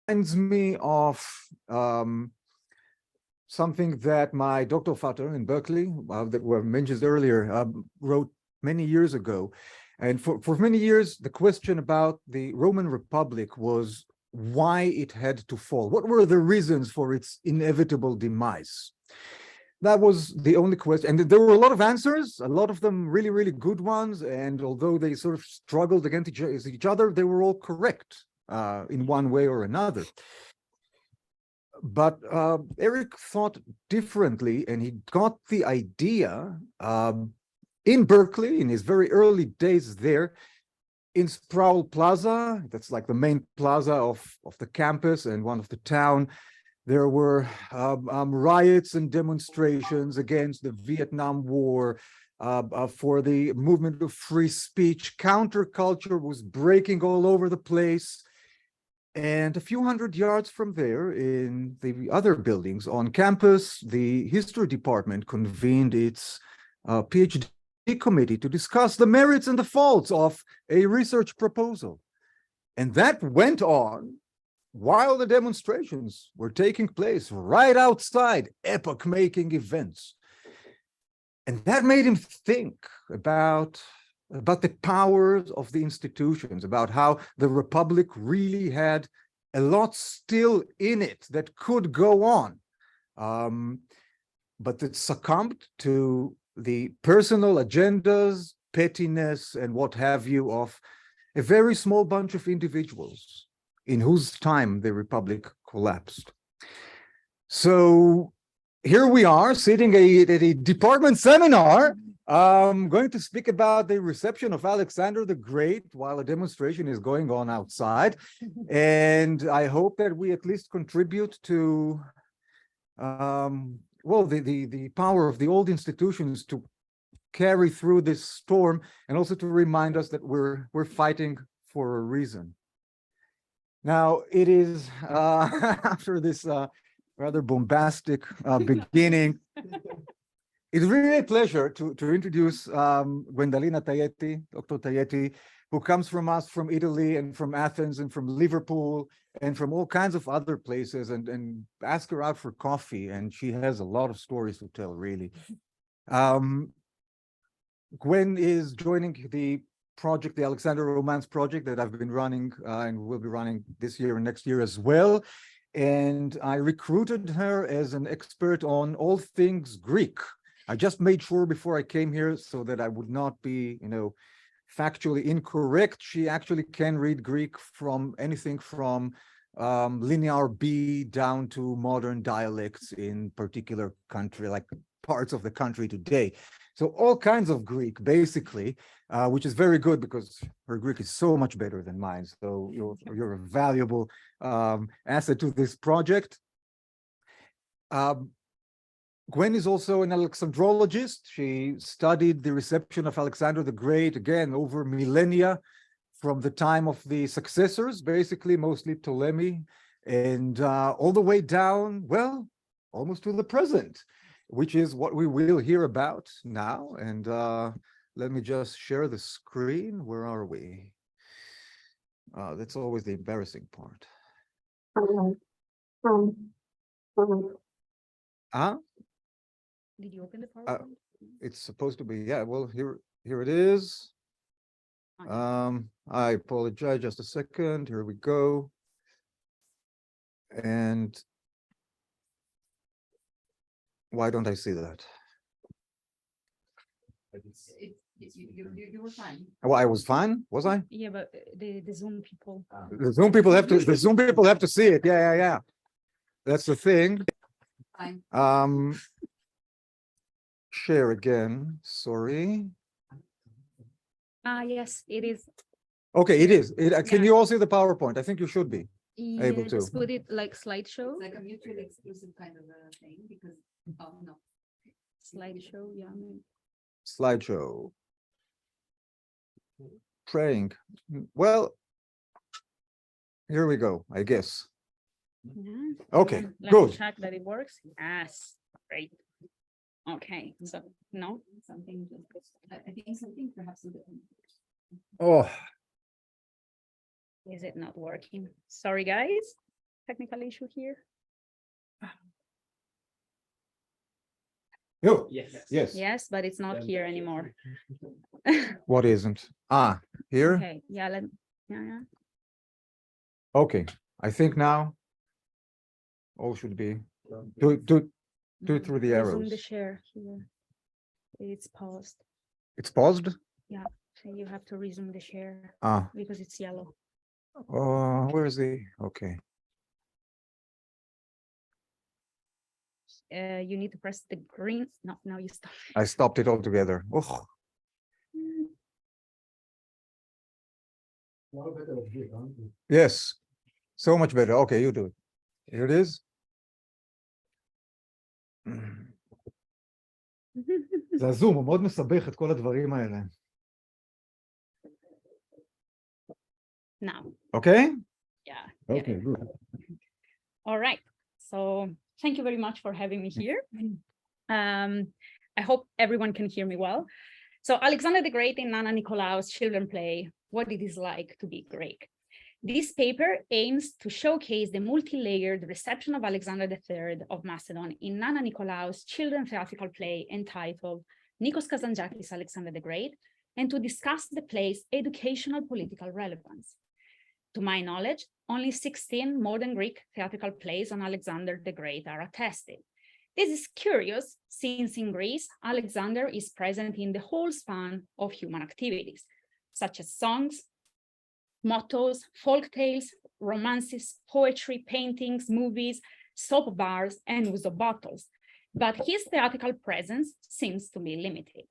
reminds me of something that my doctoral father in Berkeley, that were mentioned earlier, wrote many years ago. And for many years, the question about the Roman Republic was why it had to fall. What were the reasons for its inevitable demise? That was the only question. And there were a lot of answers, a lot of them really, really good ones. And although they sort of struggled against each other, they were all correct in one way or another. But Eric thought differently, and he got the idea in Berkeley, in his very early days there, in Sproul Plaza. That's like the main plaza of the campus and one of the town. There were riots and demonstrations against the Vietnam War, for the movement of free speech. Counterculture was breaking all over the place. And a few hundred yards from there, in the other buildings on campus, the history department convened its PhD committee to discuss the merits and the faults of a research proposal. And that went on while the demonstrations were taking place right outside, epoch-making events. And that made him think about the powers of the institutions, about how the Republic really had a lot still in it that could go on, but that succumbed to the personal agendas, pettiness, and what have you of a very small bunch of individuals in whose time the Republic collapsed. So here we are sitting at a department seminar, going to speak about the reception of Alexander the Great while a demonstration is going on outside. And I hope that we at least contribute to, well, the power of the old institutions to carry through this storm, and also to remind us that we're fighting for a reason. Now, it is, after this rather bombastic beginning, it's really a pleasure to introduce Guendalina Taietti, Dr. Taietti, who comes from Italy and from Athens and from Liverpool and from all kinds of other places, and ask her out for coffee, and she has a lot of stories to tell, really. Gwen is joining the project, the Alexander Romance project that I've been running and will be running this year and next year as well. And I recruited her as an expert on all things Greek. I just made sure before I came here so that I would not be, factually incorrect. She actually can read Greek from anything from linear B down to modern dialects in particular country, like parts of the country today. So all kinds of Greek, basically, which is very good because her Greek is so much better than mine. So you're a valuable asset to this project. Gwen is also an Alexandrologist. She studied the reception of Alexander the Great, again, over millennia, from the time of the successors, basically, mostly Ptolemy, and all the way down, well, almost to the present, which is what we will hear about now. And let me just share the screen. Where are we? That's always the embarrassing part. Did you open the PowerPoint? It's supposed to be, yeah, well, here it is. I apologize, just a second. Here we go. And why don't I see that? You were fine. Well, I was fine, was I? Yeah, but the Zoom people. The Zoom people have to see it. Yeah. That's the thing. Fine. Share again, sorry. Yes, it is. Okay, it is. Can Yeah. you all see the PowerPoint? I think you should be. Able to. Just put it like slideshow. It's like a mutually exclusive kind of a thing because, oh, no. Slideshow, yeah. Slideshow. Praying. Well, here we go, I guess. Yeah. Okay, Let good. me check that it works. Yes, great. Okay, so no. Something, I think something perhaps a bit. Oh, Is it not working? Sorry, guys. technical issue here? Oh, Yes. yes. Yes, but it's not here anymore. What isn't? Ah, here? Okay, yeah, yeah. Okay. I think now all should be. Do it through the Resume the arrows. share here. It's paused. It's paused? So you have to resume the share Ah, because it's yellow. where is the? Okay. You need to press the green. No, now you stop. I stopped it altogether. Oh, yes. So much better. Okay, you do it. Here it is. זה הזום, הוא מאוד מסבך את כל הדברים האלה. Now, Okay? yeah. Okay, good. All right. So thank you very much for having me here. I hope everyone can hear me well. So Alexander the Great in Nana Nikolaou's children play, What It Is Like to Be Greek. This paper aims to showcase the multi-layered reception of Alexander III of Macedon in Nana Nikolaou's children theatrical play entitled Nikos Kazantzakis, Alexander the Great, and to discuss the play's educational political relevance. To my knowledge, only 16 modern Greek theatrical plays on Alexander the Great are attested. This is curious, since in Greece, Alexander is present in the whole span of human activities, such as songs, mottos, folk tales, romances, poetry, paintings, movies, soap bars, and use of bottles. But his theatrical presence seems to be limited.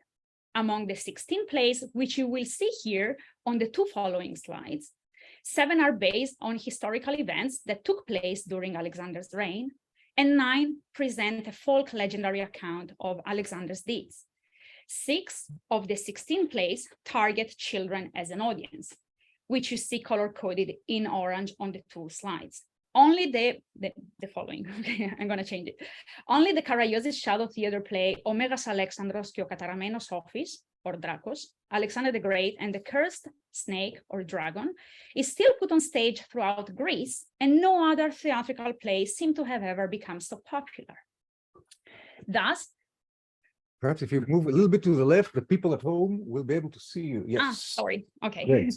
Among the 16 plays, which you will see here on the two following slides, 7 are based on historical events that took place during Alexander's reign, and 9 present a folk legendary account of Alexander's deeds. 6 of the 16 plays target children as an audience, which you see color-coded in orange on the two slides. Only the following, okay, I'm gonna change it. Only the Karaiosis Shadow Theater play, O Megas Alexandros και ο Καταραμένος Όφης, or Dracos, Alexander the Great and the Cursed Snake or Dragon, is still put on stage throughout Greece, and no other theatrical plays seem to have ever become so popular. Thus, Perhaps if you move a little bit to the left, the people at home will be able to see you. Yes. sorry, okay. Great.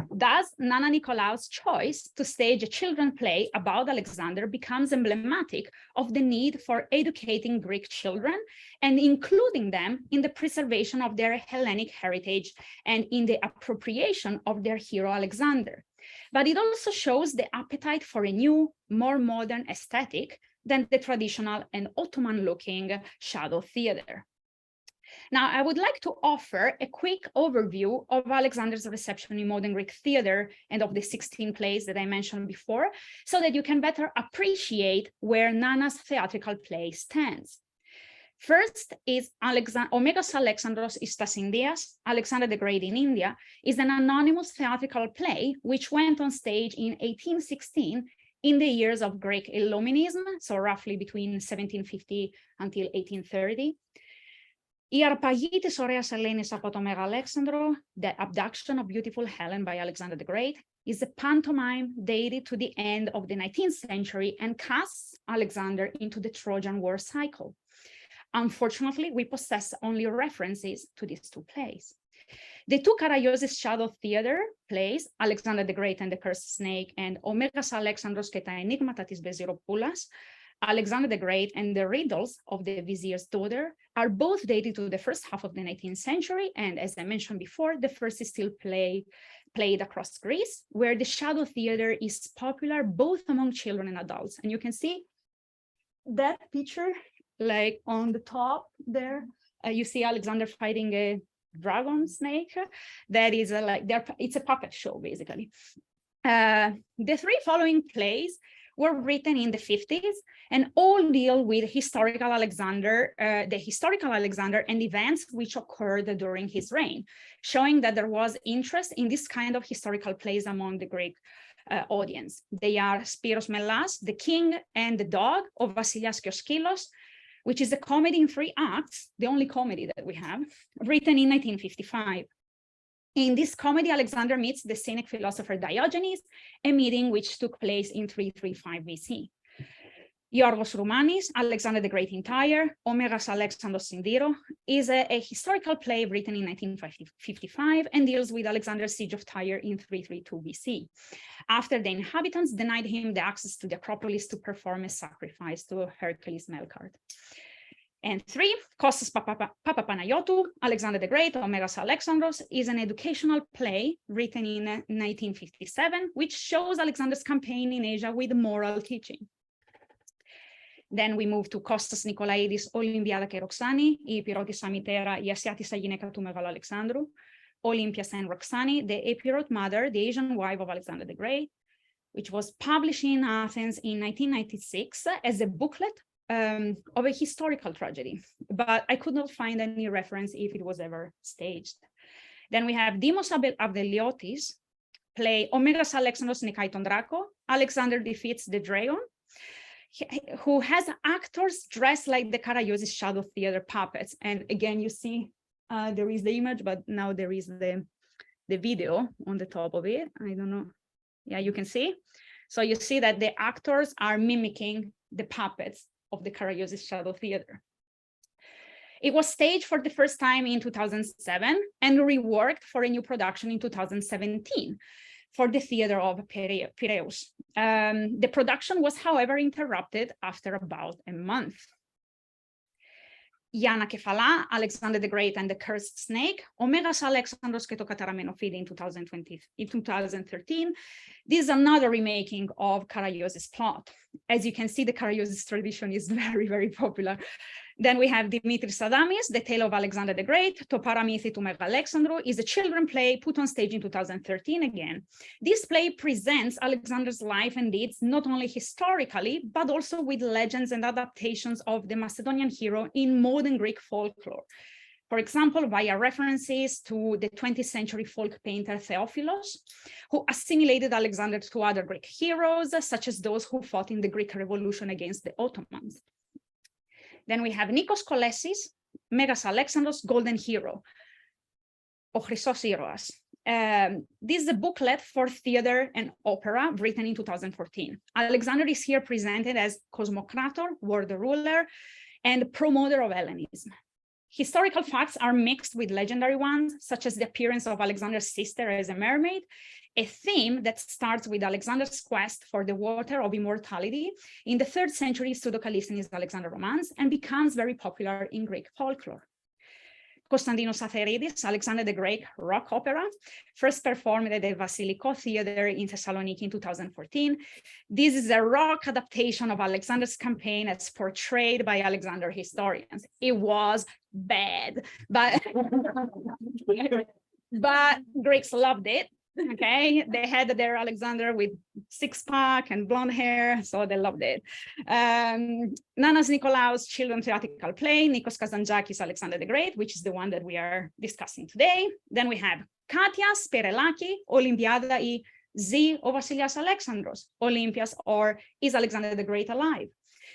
Thus, Nana Nikolaou's choice to stage a children's play about Alexander becomes emblematic of the need for educating Greek children and including them in the preservation of their Hellenic heritage and in the appropriation of their hero Alexander. But it also shows the appetite for a new, more modern aesthetic than the traditional and Ottoman-looking shadow theater. Now, I would like to offer a quick overview of Alexander's reception in modern Greek theater and of the 16 plays that I mentioned before, so that you can better appreciate where Nana's theatrical play stands. First is O Megas Alexandros Istas Indias, Alexander the Great in India, is an anonymous theatrical play which went on stage in 1816 in the years of Greek Illuminism, so roughly between 1750 until 1830. Η αρπαγή της ωραίας Ελένης από το Μέγα Αλέξανδρο, The Abduction of Beautiful Helen by Alexander the Great, is a pantomime dated to the end of the 19th century and casts Alexander into the Trojan War cycle. Unfortunately, we possess only references to these two plays. The two Karaiosis Shadow Theater plays, Alexander the Great and the Cursed Snake, and O Megas Alexandros και τα ενίγματα της Βεζιροπούλας, Alexander the Great and the Riddles of the Vizier's Daughter, are both dated to the first half of the 19th century. And as I mentioned before, the first is still played across Greece, where the shadow theater is popular both among children and adults. And you can see that picture, like on the top there, you see Alexander fighting a dragon snake. That is it's a puppet show, basically. The three following plays were written in the 50s and all deal with historical Alexander, the historical Alexander and events which occurred during his reign, showing that there was interest in this kind of historical plays among the Greek audience. They are Spiros Melas, The King and the Dog of Vasilias και ο Σκύλος, which is a comedy in 3 acts, the only comedy that we have, written in 1955. In this comedy, Alexander meets the Cynic philosopher Diogenes, a meeting which took place in 335 BC. Yorgos Roumanis, Alexander the Great in Tyre, Omegas Alexandros Sindiro, is a historical play written in 1955 and deals with Alexander's siege of Tyre in 332 BC, after the inhabitants denied him the access to the Acropolis to perform a sacrifice to Hercules Melkart. And 3, Kostas Papapanagiotou, Alexander the Great, Omegas Alexandros, is an educational play written in 1957, which shows Alexander's campaign in Asia with moral teaching. Then we move to Kostas Nikolaidis, Olympiada και Roxani, η Επιρώτισσα μητέρα, η Ασιάτισσα γυναίκα του Μεγάλου Αλεξάνδρου, Olympias and Roxani, the Epirot mother, the Asian wife of Alexander the Great, which was published in Athens in 1996 as a booklet of a historical tragedy, but I could not find any reference if it was ever staged. Then we have Dimos Avdeliotis play Omegas Alexandros Nikai ton Draco, Alexander defeats the Dragon, who has actors dressed like the Karagiozis Shadow Theater puppets. And again, you see there is the image, but now there is the video on the top of it. I don't know. Yeah, you can see. So you see that the actors are mimicking the puppets of the Karagiozis Shadow Theater. It was staged for the first time in 2007 and reworked for a new production in 2017 for the theater of Piraeus. The production was, however, interrupted after about a month. Gianna Kefala, Alexander the Great and the Cursed Snake, Omegas Alexandros και το καταραμένο φίδι in 2013. This is another remaking of Karagiozis' plot. As you can see, the Karagiozis tradition is very, very popular. Then we have Dimitris Adamis, The Tale of Alexander the Great, To Paramythi του Μεγαλέξανδρου, is a children play put on stage in 2013 again. This play presents Alexander's life and deeds not only historically, but also with legends and adaptations of the Macedonian hero in modern Greek folklore. For example, via references to the 20th century folk painter Theophilos, who assimilated Alexander to other Greek heroes, such as those who fought in the Greek Revolution against the Ottomans. Then we have Nikos Kolessis, Megas Alexandros, Golden Hero, O Chrysos Iroas. This is a booklet for theater and opera written in 2014. Alexander is here presented as Cosmocrator, world ruler, and promoter of Hellenism. Historical facts are mixed with legendary ones, such as the appearance of Alexander's sister as a mermaid, a theme that starts with Alexander's quest for the water of immortality in the 3rd century Pseudo-Callisthenes Alexander romance and becomes very popular in Greek folklore. Konstantinos Atheridis, Alexander the Great rock opera, first performed at the Vasiliko Theater in Thessaloniki in 2014. This is a rock adaptation of Alexander's campaign as portrayed by Alexander historians. It was bad, but Greeks loved it. Okay, they had their Alexander with six-pack and blonde hair, so they loved it. Nana Nikolaou's children theatrical play, Nikos Kazantzakis, Alexander the Great, which is the one that we are discussing today. Then we have Katias Perelaki, Olympiada I Zi o Vasilias Alexandros, Olympias or Is Alexander the Great Alive?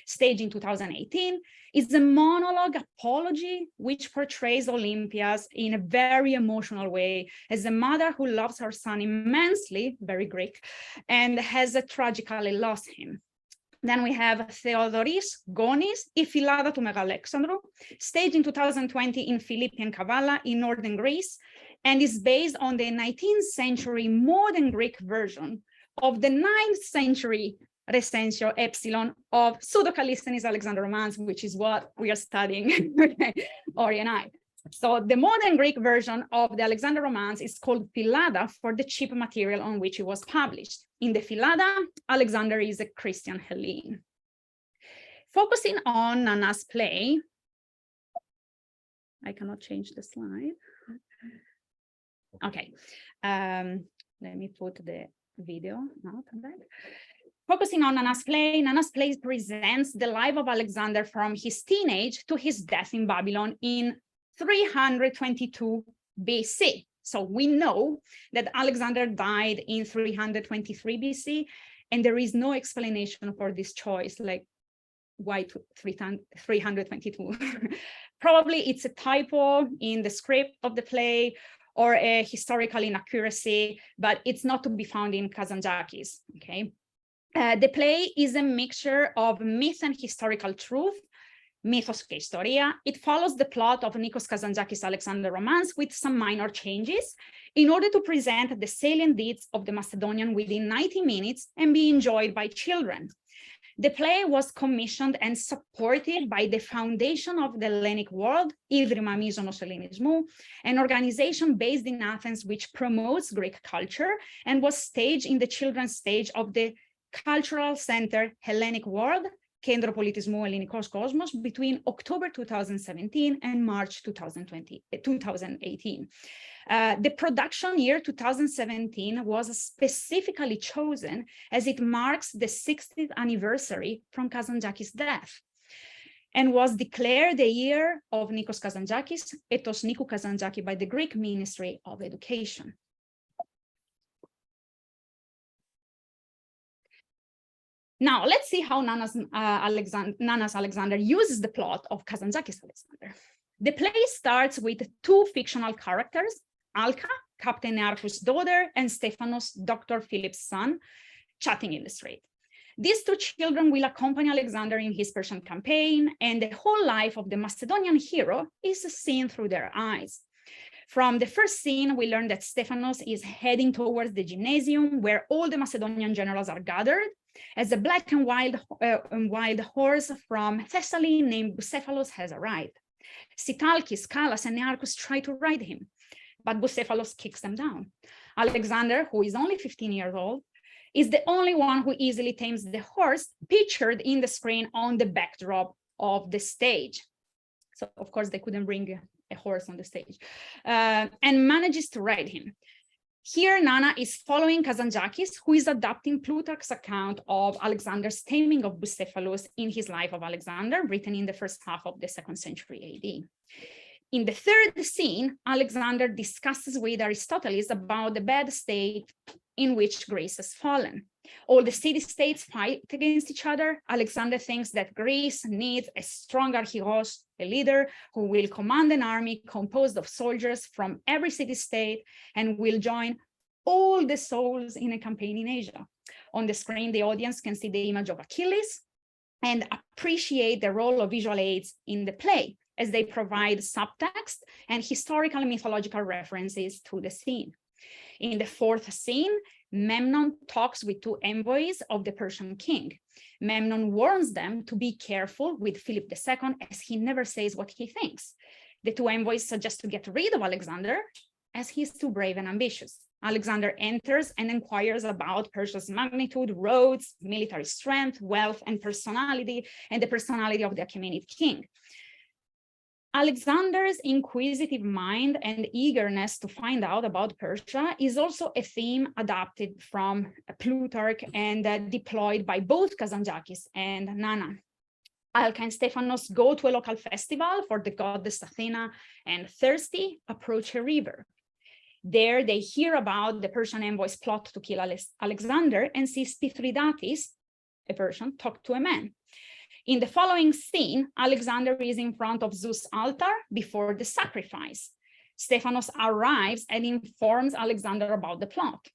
Staged in 2018, is a monologue apology which portrays Olympias in a very emotional way as a mother who loves her son immensely, very Greek, and has tragically lost him. Then we have Theodoris Gonis, I Philada του Μεγαλέξανδρου, staged in 2020 in Philippian Kavala in northern Greece, and is based on the 19th century modern Greek version of the 9th century Recensio Epsilon of Pseudo-Callisthenes Alexander romance, which is what we are studying, Ori and I. So the modern Greek version of the Alexander romance is called Philada for the cheap material on which it was published. In the Philada, Alexander is a Christian Hellene. Focusing on Nana's play, I cannot change the slide. Okay, let me put the video, not that. Focusing on Nana's play presents the life of Alexander from his teenage to his death in Babylon in 322 BC. So we know that Alexander died in 323 BC, and there is no explanation for this choice, like why 322? Probably it's a typo in the script of the play, or a historical inaccuracy, but it's not to be found in Kazantzakis, okay? The play is a mixture of myth and historical truth, mythos και ιστορία. It follows the plot of Nikos Kazantzakis' Alexander romance with some minor changes in order to present the salient deeds of the Macedonian within 90 minutes and be enjoyed by children. The play was commissioned and supported by the foundation of the Hellenic World, Ίδρυμα Μίζωνος Ελληνισμού, an organization based in Athens which promotes Greek culture and was staged in the children's stage of the Cultural Center Hellenic World, Κέντρο Πολιτισμού Ελληνικός Κόσμος, between October 2017 and March 2018. The production year 2017 was specifically chosen as it marks the 60th anniversary from Kazantzakis' death and was declared the year of Nikos Kazantzakis, Etos Nikou Kazantzaki, by the Greek Ministry of Education. Now, let's see how Nana's Alexander uses the plot of Kazantzakis' Alexander. The play starts with two fictional characters, Alka, Captain Nearchus' daughter, and Stephanos, Dr. Philip's son, chatting in the street. These two children will accompany Alexander in his Persian campaign, and the whole life of the Macedonian hero is seen through their eyes. From the first scene, we learn that Stephanos is heading towards the gymnasium where all the Macedonian generals are gathered, as a black and wild horse from Thessaly named Bucephalos has arrived. Sitalkis, Kalas, and Nearchus try to ride him, but Bucephalos kicks them down. Alexander, who is only 15 years old, is the only one who easily tames the horse pictured in the screen on the backdrop of the stage. So, of course, they couldn't bring a horse on the stage, and manages to ride him. Here, Nana is following Kazantzakis, who is adapting Plutarch's account of Alexander's taming of Bucephalus in his Life of Alexander, written in the first half of the 2nd century AD. In the third scene, Alexander discusses with Aristoteles about the bad state in which Greece has fallen. All the city-states fight against each other. Alexander thinks that Greece needs a strong archegos, a leader who will command an army composed of soldiers from every city-state and will join all the souls in a campaign in Asia. On the screen, the audience can see the image of Achilles and appreciate the role of visual aids in the play, as they provide subtext and historical and mythological references to the scene. In the fourth scene, Memnon talks with two envoys of the Persian king. Memnon warns them to be careful with Philip II, as he never says what he thinks. The two envoys suggest to get rid of Alexander, as he is too brave and ambitious. Alexander enters and inquires about Persia's magnitude, roads, military strength, wealth, and personality, and the personality of the Achaemenid king. Alexander's inquisitive mind and eagerness to find out about Persia is also a theme adapted from Plutarch and deployed by both Kazantzakis and Nana. Alka and Stephanos go to a local festival for the goddess Athena and, thirsty, approach a river. There they hear about the Persian envoy's plot to kill Alexander and see Spithridates, a Persian, talk to a man. In the following scene, Alexander is in front of Zeus' altar before the sacrifice. Stephanos arrives and informs Alexander about the plot.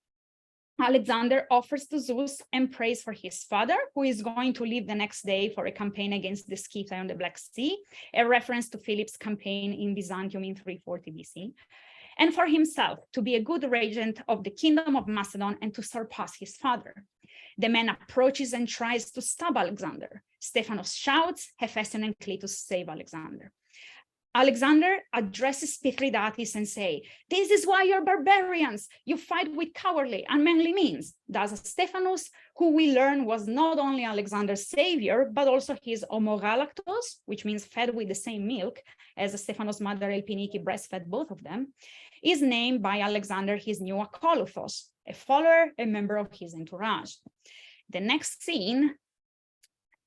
Alexander offers to Zeus and prays for his father, who is going to leave the next day for a campaign against the Scythia on the Black Sea, a reference to Philip's campaign in Byzantium in 340 BC, and for himself to be a good regent of the kingdom of Macedon and to surpass his father. The man approaches and tries to stab Alexander. Stephanos shouts, Hephaestion and Cletus save Alexander. Alexander addresses Spithridates and say, "This is why you're barbarians. You fight with cowardly, unmanly means." Thus Stephanos, who we learn was not only Alexander's savior, but also his homogalactos, which means fed with the same milk, as Stephanos' mother Elpiniki breastfed both of them, is named by Alexander his new akoluthos, a follower, a member of his entourage. The next scene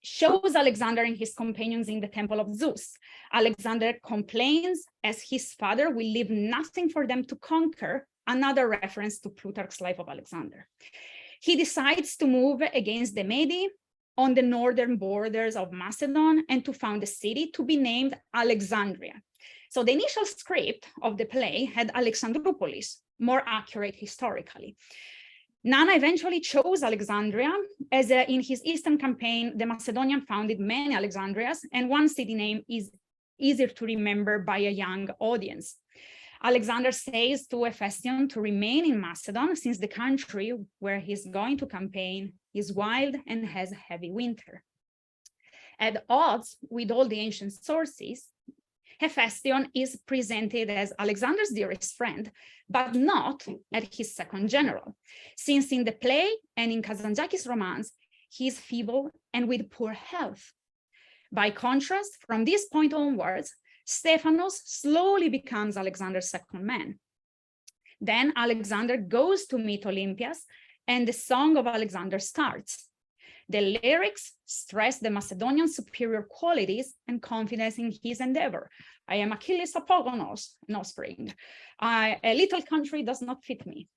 shows Alexander and his companions in the temple of Zeus. Alexander complains as his father will leave nothing for them to conquer, another reference to Plutarch's Life of Alexander. He decides to move against the Mede on the northern borders of Macedon and to found a city to be named Alexandria. So the initial script of the play had Alexandroupolis, more accurate historically. Nana eventually chose Alexandria, as in his Eastern campaign, the Macedonian founded many Alexandrias, and one city name is easier to remember by a young audience. Alexander says to Hephaestion to remain in Macedon, since the country where he's going to campaign is wild and has heavy winter. At odds with all the ancient sources, Hephaestion is presented as Alexander's dearest friend, but not as his second general, since in the play and in Kazantzakis' romance, he is feeble and with poor health. By contrast, from this point onwards, Stephanos slowly becomes Alexander's second man. Then Alexander goes to meet Olympias, and the song of Alexander starts. The lyrics stress the Macedonian superior qualities and confidence in his endeavor. I am Achilles Apogonos, an offspring. A little country does not fit me.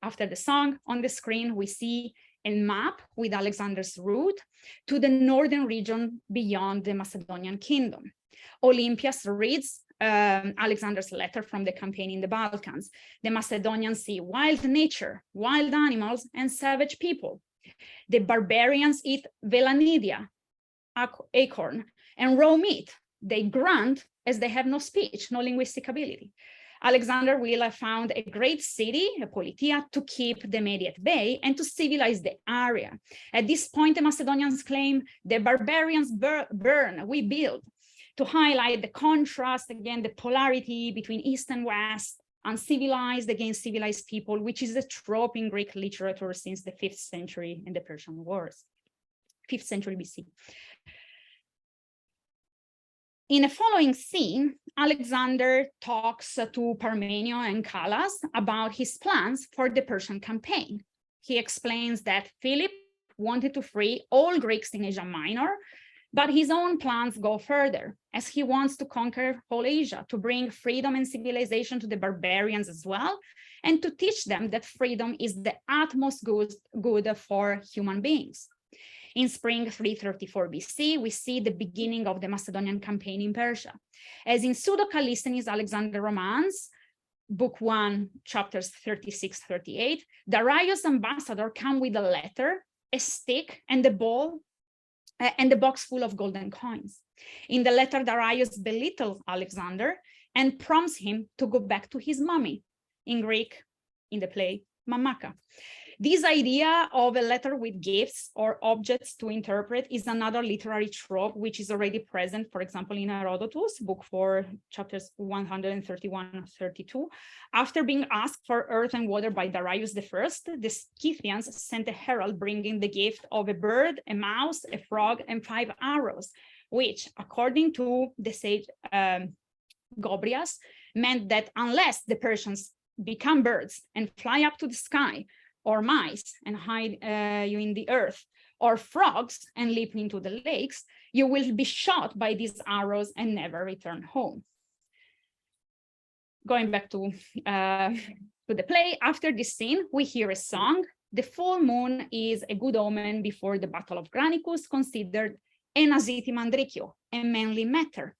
After the song, on the screen, we see a map with Alexander's route to the northern region beyond the Macedonian kingdom. Olympias reads Alexander's letter from the campaign in the Balkans. The Macedonians see wild nature, wild animals, and savage people. The barbarians eat velanidia, acorn, and raw meat. They grunt as they have no speech, no linguistic ability. Alexander will have found a great city, a politia, to keep them at bay and to civilize the area. At this point, the Macedonians claim the barbarians burn, we build, to highlight the contrast, again, the polarity between East and West, uncivilized against civilized people, which is a trope in Greek literature since the 5th century in the Persian Wars, 5th century BC. In the following scene, Alexander talks to Parmenio and Callas about his plans for the Persian campaign. He explains that Philip wanted to free all Greeks in Asia Minor, but his own plans go further, as he wants to conquer whole Asia, to bring freedom and civilization to the barbarians as well, and to teach them that freedom is the utmost good for human beings. In spring 334 BC, we see the beginning of the Macedonian campaign in Persia. As in Pseudo-Callisthenes' Alexander romance, book 1, chapters 36-38, Darius' ambassador come with a letter, a stick, and a ball, and the box full of golden coins. In the letter, Darius belittles Alexander and prompts him to go back to his mummy, in Greek, in the play, Mamaka. This idea of a letter with gifts or objects to interpret is another literary trope which is already present, for example, in Herodotus, book 4, chapters 131-32. After being asked for earth and water by Darius I, the Scythians sent a herald bringing the gift of a bird, a mouse, a frog, and 5 arrows, which, according to the sage Gobrias, meant that unless the Persians become birds and fly up to the sky, or mice and hide you in the earth, or frogs and leap into the lakes, you will be shot by these arrows and never return home. Going back to the play, after this scene, we hear a song. The full moon is a good omen before the Battle of Granicus, considered enaziti mandrikio, a manly matter.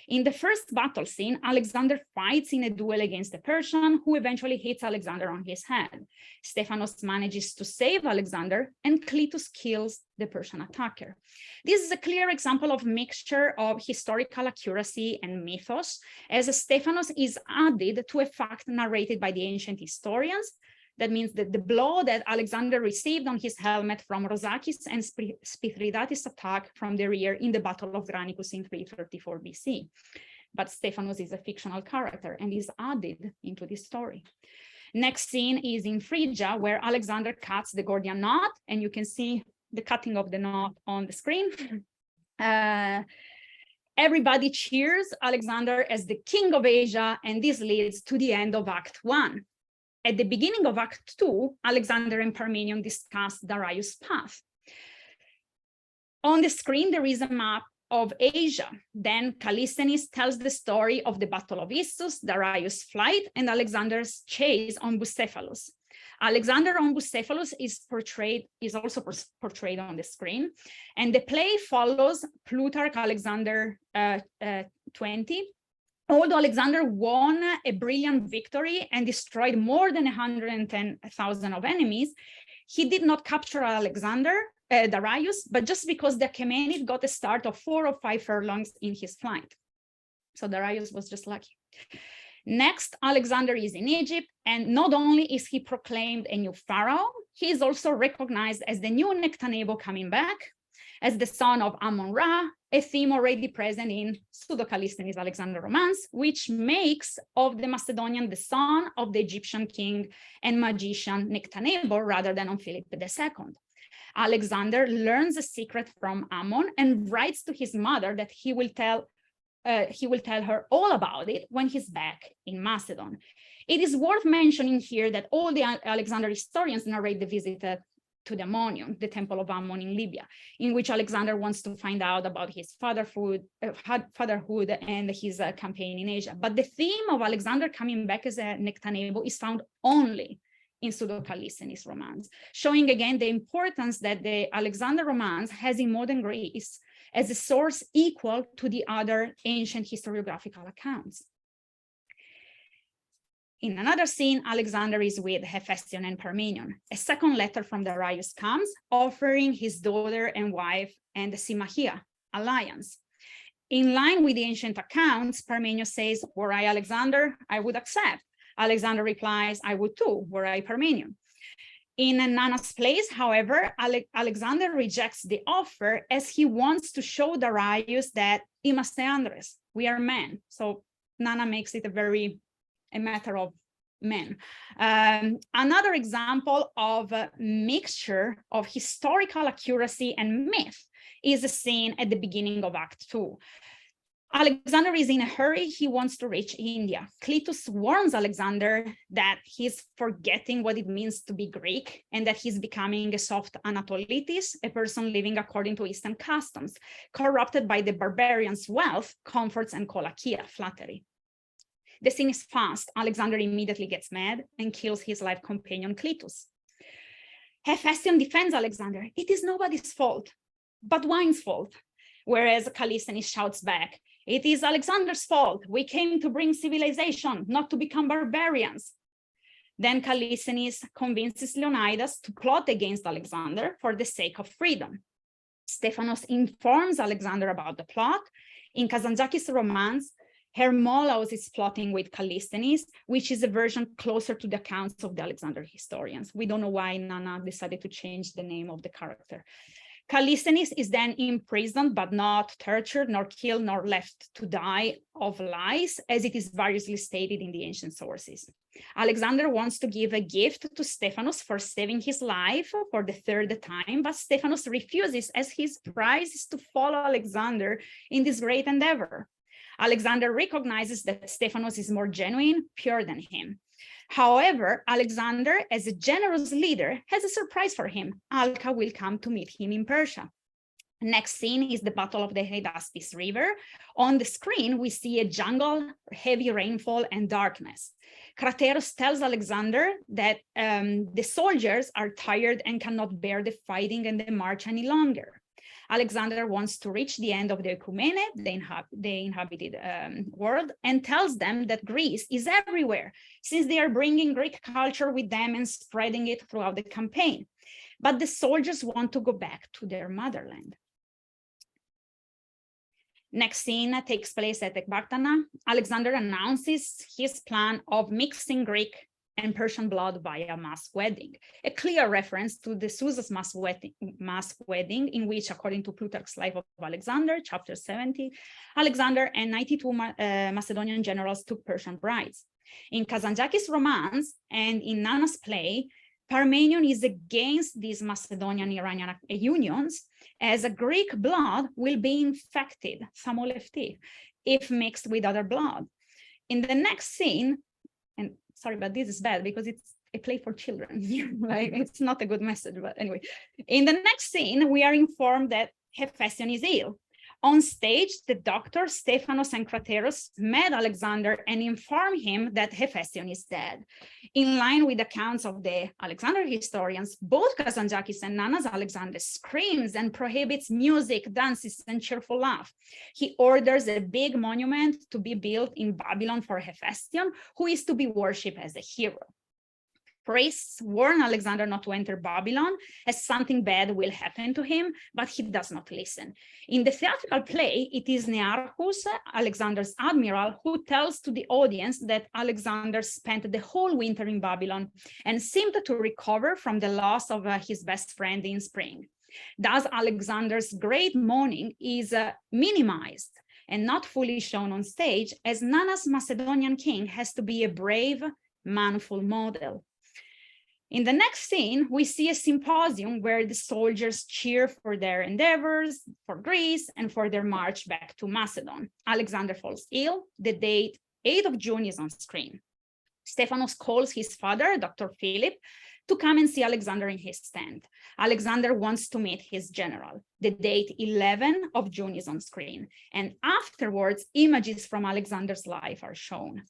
In the first battle scene, Alexander fights in a duel against a Persian who eventually hits Alexander on his head. Stephanos manages to save Alexander and Cletus kills the Persian attacker. This is a clear example of mixture of historical accuracy and mythos, as Stephanos is added to a fact narrated by the ancient historians. That means that the blow that Alexander received on his helmet from Rosakis and Spithridates' attack from the rear in the Battle of Granicus in 334 BC. But Stephanos is a fictional character and is added into this story. Next scene is in Phrygia, where Alexander cuts the Gordian knot, and you can see the cutting of the knot on the screen. Everybody cheers Alexander as the king of Asia, and this leads to the end of Act 1. At the beginning of Act 2, Alexander and Parmenion discuss Darius' path. On the screen, there is a map of Asia. Then Callisthenes tells the story of the Battle of Issus, Darius' flight, and Alexander's chase on Bucephalus. Alexander on Bucephalus is also portrayed on the screen, and the play follows Plutarch Alexander 20, Although Alexander won a brilliant victory and destroyed more than 110,000 of enemies, he did not capture Darius, but just because the Achaemenid got a start of 4 or 5 furlongs in his flight. So Darius was just lucky. Next, Alexander is in Egypt, and not only is he proclaimed a new pharaoh, he is also recognized as the new Nectanebo coming back, as the son of Ammon-Ra, a theme already present in Pseudo-Callisthenes' Alexander romance, which makes of the Macedonian the son of the Egyptian king and magician Nectanebo rather than on Philip II. Alexander learns a secret from Ammon and writes to his mother that he will tell her all about it when he's back in Macedon. It is worth mentioning here that all the Alexander historians narrate the visit to the Monium, the temple of Ammon in Libya, in which Alexander wants to find out about his fatherhood and his campaign in Asia. But the theme of Alexander coming back as a Nectanebo is found only in Pseudo-Callisthenes' romance, showing again the importance that the Alexander romance has in modern Greece as a source equal to the other ancient historiographical accounts. In another scene, Alexander is with Hephaestion and Parmenion. A second letter from Darius comes, offering his daughter and wife and the Simachia alliance. In line with the ancient accounts, Parmenion says, "Were I Alexander, I would accept." Alexander replies, "I would too, were I Parmenion." In Nana's place, however, Alexander rejects the offer as he wants to show Darius that "Imaste Andres," we are men. So Nana makes it a matter of men. Another example of a mixture of historical accuracy and myth is a scene at the beginning of Act 2. Alexander is in a hurry. He wants to reach India. Cletus warns Alexander that he's forgetting what it means to be Greek and that he's becoming a soft Anatolitis, a person living according to Eastern customs, corrupted by the barbarians' wealth, comforts, and kolakia, flattery. The scene is fast. Alexander immediately gets mad and kills his life companion Cletus. Hephaestion defends Alexander. "It is nobody's fault, but wine's fault." Whereas Callisthenes shouts back, "It is Alexander's fault. We came to bring civilization, not to become barbarians." Then Callisthenes convinces Leonidas to plot against Alexander for the sake of freedom. Stephanos informs Alexander about the plot. In Kazantzakis' romance, Hermolaus is plotting with Callisthenes, which is a version closer to the accounts of the Alexander historians. We don't know why Nana decided to change the name of the character. Callisthenes is then imprisoned, but not tortured, nor killed, nor left to die of lice, as it is variously stated in the ancient sources. Alexander wants to give a gift to Stephanos for saving his life for the 3rd time, but Stephanos refuses, as his prize is to follow Alexander in this great endeavor. Alexander recognizes that Stephanos is more genuine, pure than him. However, Alexander, as a generous leader, has a surprise for him. Alca will come to meet him in Persia. Next scene is the Battle of the Hydaspes River. On the screen, we see a jungle, heavy rainfall, and darkness. Craterus tells Alexander that the soldiers are tired and cannot bear the fighting and the march any longer. Alexander wants to reach the end of the Ecumene, the inhabited world, and tells them that Greece is everywhere, since they are bringing Greek culture with them and spreading it throughout the campaign. But the soldiers want to go back to their motherland. Next scene takes place at Ecbatana. Alexander announces his plan of mixing Greek and Persian blood via mass wedding, a clear reference to the Susa's mass wedding, in which, according to Plutarch's Life of Alexander, chapter 70, Alexander and 92 Macedonian generals took Persian brides. In Kazantzakis' romance and in Nana's play, Parmenion is against these Macedonian-Iranian unions, as a Greek blood will be infected, thamolefti, if mixed with other blood. In the next scene, and sorry, but this is bad because it's a play for children. Like, it's not a good message, but anyway. In the next scene, we are informed that Hephaestion is ill. On stage, the doctor Stephanos and Crateros met Alexander and informed him that Hephaestion is dead. In line with accounts of the Alexander historians, both Kazantzakis and Nana's Alexander screams and prohibits music, dances, and cheerful laugh. He orders a big monument to be built in Babylon for Hephaestion, who is to be worshipped as a hero. Priests warn Alexander not to enter Babylon, as something bad will happen to him, but he does not listen. In the theatrical play, it is Nearchus, Alexander's admiral, who tells to the audience that Alexander spent the whole winter in Babylon and seemed to recover from the loss of his best friend in spring. Thus, Alexander's great mourning is minimized and not fully shown on stage, as Nana's Macedonian king has to be a brave, manful model. In the next scene, we see a symposium where the soldiers cheer for their endeavors, for Greece, and for their march back to Macedon. Alexander falls ill. The date 8th of June is on screen. Stephanos calls his father, Dr. Philip, to come and see Alexander in his tent. Alexander wants to meet his general. The date 11th of June is on screen. And afterwards, images from Alexander's life are shown.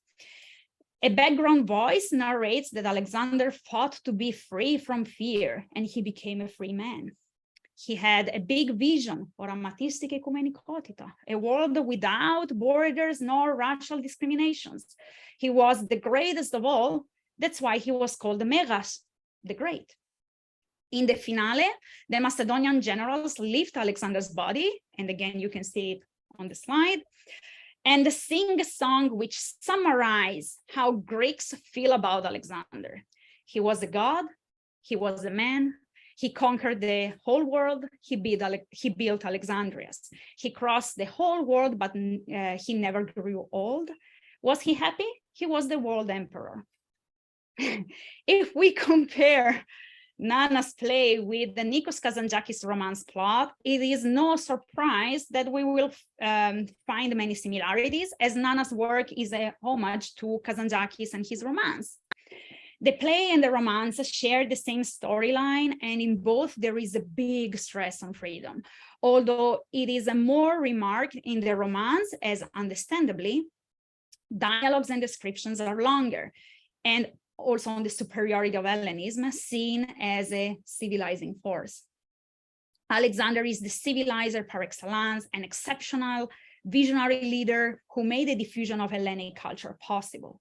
A background voice narrates that Alexander fought to be free from fear, and he became a free man. He had a big vision for amatistic ekumenikotita, a world without borders nor racial discriminations. He was the greatest of all. That's why he was called the Megas, the Great. In the finale, the Macedonian generals lift Alexander's body, and again, you can see it on the slide, and sing a song which summarizes how Greeks feel about Alexander. He was a god, he was a man, he conquered the whole world, he built Alexandrias. He crossed the whole world, but he never grew old. Was he happy? He was the world emperor. If we compare Nana's play with the Nikos Kazantzakis romance plot, it is no surprise that we will find many similarities, as Nana's work is a homage to Kazantzakis and his romance. The play and the romance share the same storyline, and in both there is a big stress on freedom, although it is more remarked in the romance, as understandably, dialogues and descriptions are longer, and also on the superiority of Hellenism, seen as a civilizing force. Alexander is the civilizer par excellence, an exceptional visionary leader who made the diffusion of Hellenic culture possible.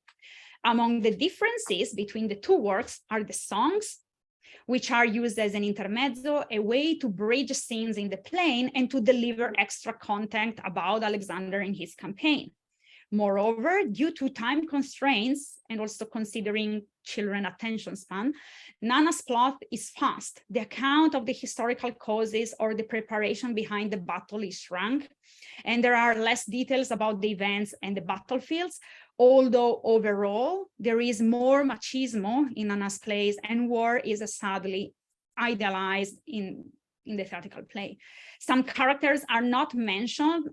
Among the differences between the two works are the songs, which are used as an intermezzo, a way to bridge scenes in the play and to deliver extra content about Alexander and his campaign. Moreover, due to time constraints and also considering children attention span, Nana's plot is fast. The account of the historical causes or the preparation behind the battle is shrunk, and there are less details about the events and the battlefields, although overall there is more machismo in Nana's plays, and war is sadly idealized in the theatrical play. Some characters are not mentioned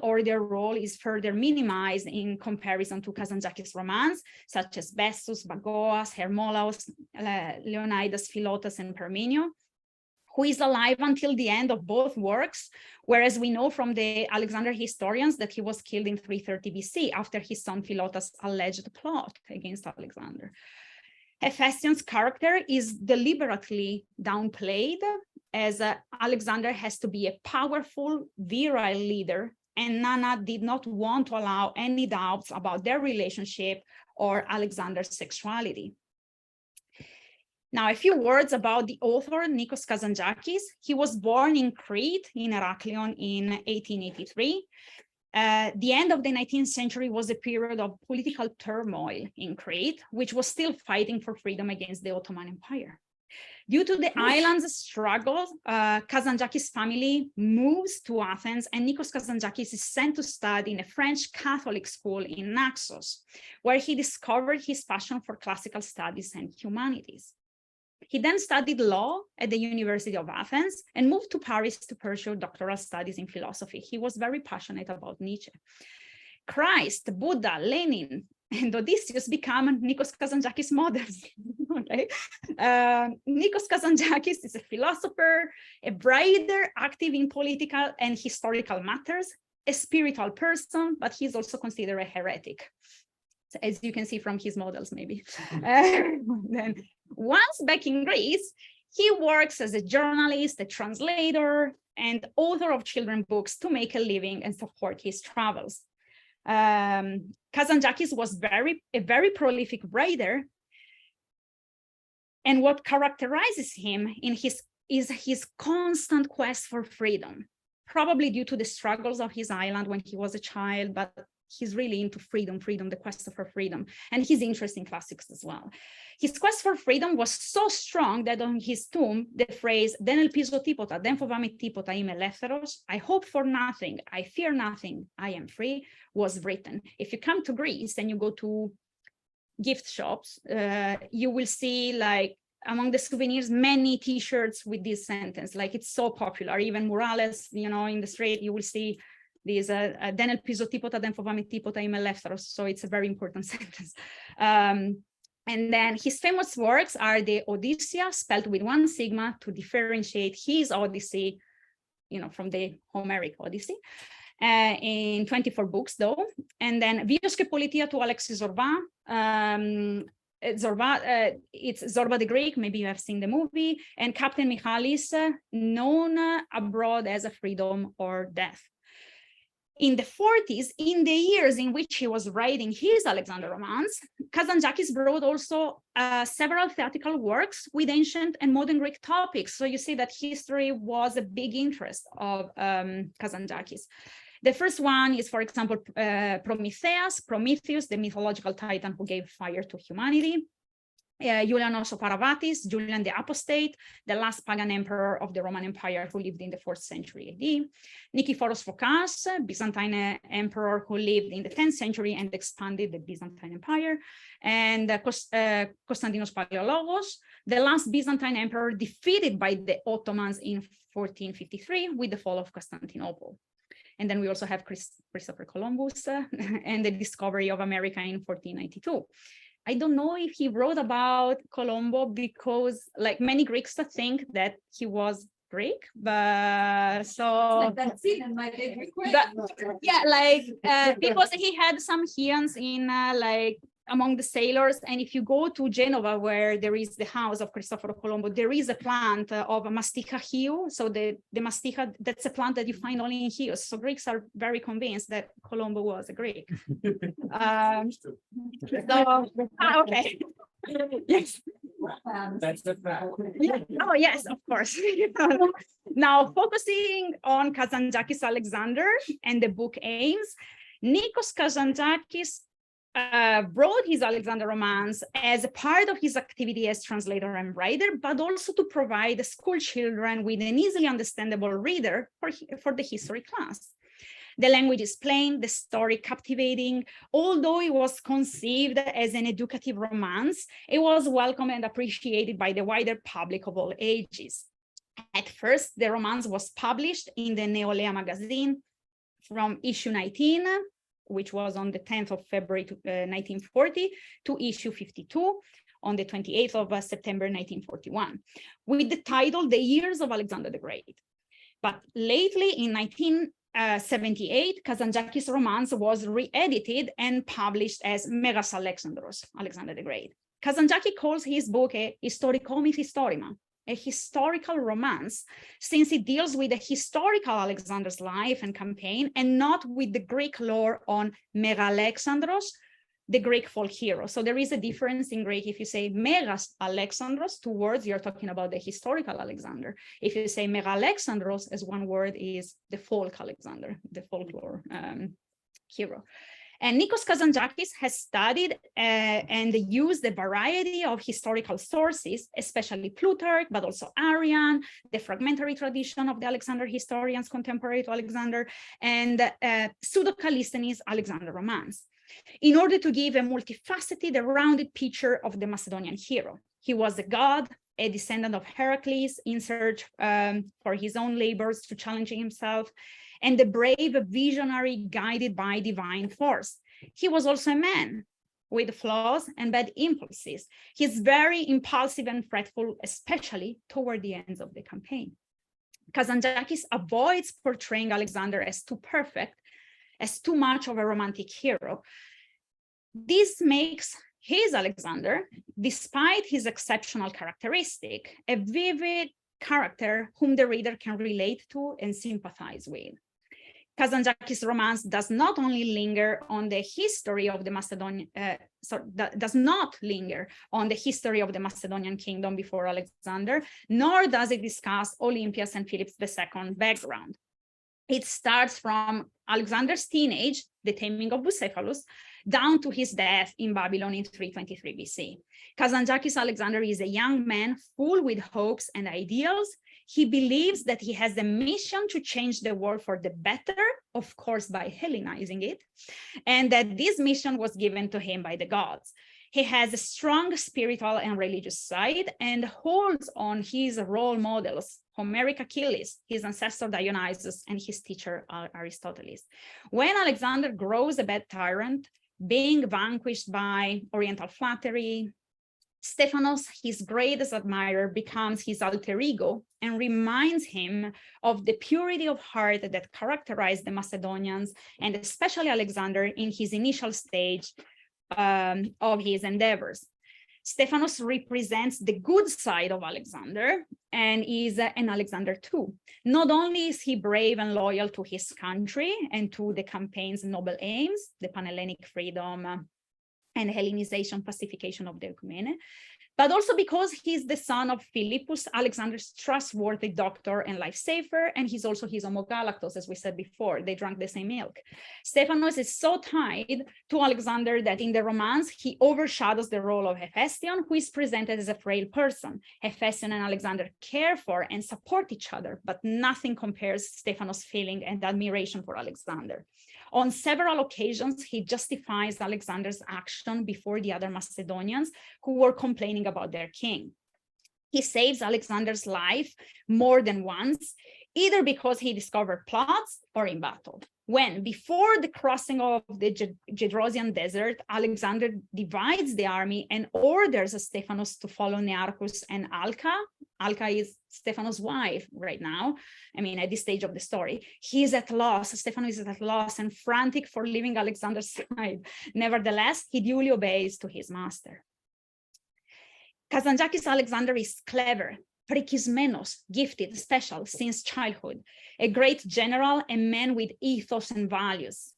or their role is further minimized in comparison to Kazantzakis' romance, such as Bessus, Bagoas, Hermolaus, Leonidas, Philotas, and Parmenio, who is alive until the end of both works, whereas we know from the Alexander historians that he was killed in 330 BC after his son Philotas' alleged plot against Alexander. Hephaestion's character is deliberately downplayed, as Alexander has to be a powerful, virile leader, and Nana did not want to allow any doubts about their relationship or Alexander's sexuality. Now, a few words about the author, Nikos Kazantzakis. He was born in Crete, in Heraklion, in 1883. The end of the 19th century was a period of political turmoil in Crete, which was still fighting for freedom against the Ottoman Empire. Due to the island's struggle, Kazantzakis' family moves to Athens, and Nikos Kazantzakis is sent to study in a French Catholic school in Naxos, where he discovered his passion for classical studies and humanities. He then studied law at the University of Athens and moved to Paris to pursue doctoral studies in philosophy. He was very passionate about Nietzsche. Christ, Buddha, Lenin, and Odysseus become Nikos Kazantzakis models. Okay, Nikos Kazantzakis is a philosopher, a writer active in political and historical matters, a spiritual person, but he's also considered a heretic, as you can see from his models, maybe. Then, once back in Greece, he works as a journalist, a translator, and author of children's books to make a living and support his travels. Kazantzakis was a very prolific writer, and what characterizes him is his constant quest for freedom, probably due to the struggles of his island when he was a child, but he's really into freedom, the quest for freedom, and his interest in classics as well. His quest for freedom was so strong that on his tomb, the phrase "Δεν ελπίζω τίποτα, δεν φοβάμαι τίποτα, είμαι ελεύθερος," I hope for nothing, I fear nothing, I am free, was written. If you come to Greece and you go to gift shops, you will see, like, among the souvenirs, many T-shirts with this sentence. Like, it's so popular. Even murales, in the street, you will see these "Δεν ελπίζω τίποτα, δεν φοβάμαι τίποτα, είμαι ελεύθερος." So it's a very important sentence. And then his famous works are the Odyssea, spelled with one sigma to differentiate his Odyssey, from the Homeric Odyssey, in 24 books, though. And then Vios και Politia to Alexis Zorba. It's Zorba the Greek, maybe you have seen the movie, and Captain Michalis, known abroad as a Freedom or Death. In the 40s, in the years in which he was writing his Alexander romance, Kazantzakis wrote also several theatrical works with ancient and modern Greek topics. So you see that history was a big interest of Kazantzakis. The first one is, for example, Prometheus, the mythological titan who gave fire to humanity. Julianos Paravatis, Julian the Apostate, the last pagan emperor of the Roman Empire who lived in the 4th century AD. Nikephoros Phokas, Byzantine emperor who lived in the 10th century and expanded the Byzantine Empire. And Konstantinos Palaiologos, the last Byzantine emperor defeated by the Ottomans in 1453 with the fall of Constantinople. And then we also have Christopher Columbus and the discovery of America in 1492. I don't know if he wrote about Colombo because, like, many Greeks think that he was Greek, but so that's it. And my favorite yeah, like because he had some hymns in among the sailors, and if you go to Genova, where there is the house of Cristoforo Colombo, there is a plant of Mastica hiu. So the Mastica, that's a plant that you find only in Chios. So Greeks are very convinced that Colombo was a Greek. Okay. Yes. That's the fact. Yeah. Oh, yes, of course. Now, focusing on Kazantzakis Alexander and the book aims, Nikos Kazantzakis wrote his Alexander romance as a part of his activity as translator and writer, but also to provide school children with an easily understandable reader for the history class. The language is plain, the story captivating. Although it was conceived as an educative romance, it was welcomed and appreciated by the wider public of all ages. At first, the romance was published in the Neolea magazine from issue 19, which was on the 10th of February 1940, to issue 52 on the 28th of September 1941, with the title The Years of Alexander the Great. But lately, in 1978, Kazantzakis' romance was re-edited and published as Megas Alexandros, Alexander the Great. Kazantzakis calls his book a historico-mythhistorima, a historical romance, since it deals with the historical Alexander's life and campaign, and not with the Greek lore on Megalexandros, the Greek folk hero. So there is a difference in Greek. If you say Megas Alexandros, two words, you're talking about the historical Alexander. If you say Megalexandros, as one word, is the folk Alexander, the folklore hero. And Nikos Kazantzakis has studied and used a variety of historical sources, especially Plutarch, but also Arrian, the fragmentary tradition of the Alexander historians contemporary to Alexander, and Pseudo-Callisthenes' Alexander romance, in order to give a multifaceted, a rounded picture of the Macedonian hero. He was a god, a descendant of Heracles, in search for his own labors to challenge himself, and a brave visionary guided by divine force. He was also a man, with flaws and bad impulses. He's very impulsive and fretful, especially toward the ends of the campaign. Kazantzakis avoids portraying Alexander as too perfect, as too much of a romantic hero. This makes his Alexander, despite his exceptional characteristic, a vivid character whom the reader can relate to and sympathize with. Kazantzakis' romance does not only linger on the history of the does not linger on the history of the Macedonian kingdom before Alexander, nor does it discuss Olympias and Philip II background. It starts from Alexander's teenage, the taming of Bucephalus, down to his death in Babylon in 323 BC. Kazantzakis' Alexander is a young man full with hopes and ideals. He believes that he has a mission to change the world for the better, of course, by Hellenizing it, and that this mission was given to him by the gods. He has a strong spiritual and religious side and holds on his role models, Homeric Achilles, his ancestor Dionysus, and his teacher Aristoteles. When Alexander grows a bad tyrant, being vanquished by Oriental flattery, Stephanos, his greatest admirer, becomes his alter ego and reminds him of the purity of heart that characterized the Macedonians, and especially Alexander in his initial stage of his endeavors. Stephanos represents the good side of Alexander and is an Alexander too. Not only is he brave and loyal to his country and to the campaign's noble aims, the Pan-Hellenic freedom and Hellenization, pacification of the Ecumene, but also because he's the son of Philippus, Alexander's trustworthy doctor and lifesaver, and he's also his homogalactos, as we said before. They drank the same milk. Stephanos is so tied to Alexander that in the romance, he overshadows the role of Hephaestion, who is presented as a frail person. Hephaestion and Alexander care for and support each other, but nothing compares Stephanos' feeling and admiration for Alexander. On several occasions, he justifies Alexander's action before the other Macedonians who were complaining about their king. He saves Alexander's life more than once, either because he discovered plots or in battle. When, before the crossing of the Gedrosian desert, Alexander divides the army and orders Stephanos to follow Nearchus and Alca. Alca is Stephanos' wife right now. I mean, at this stage of the story, he is at loss. Stephanos is at loss and frantic for leaving Alexander's side. Nevertheless, he duly obeys to his master. Kazantzakis' Alexander is clever, prikismenos, gifted, special since childhood, a great general, a man with ethos and values.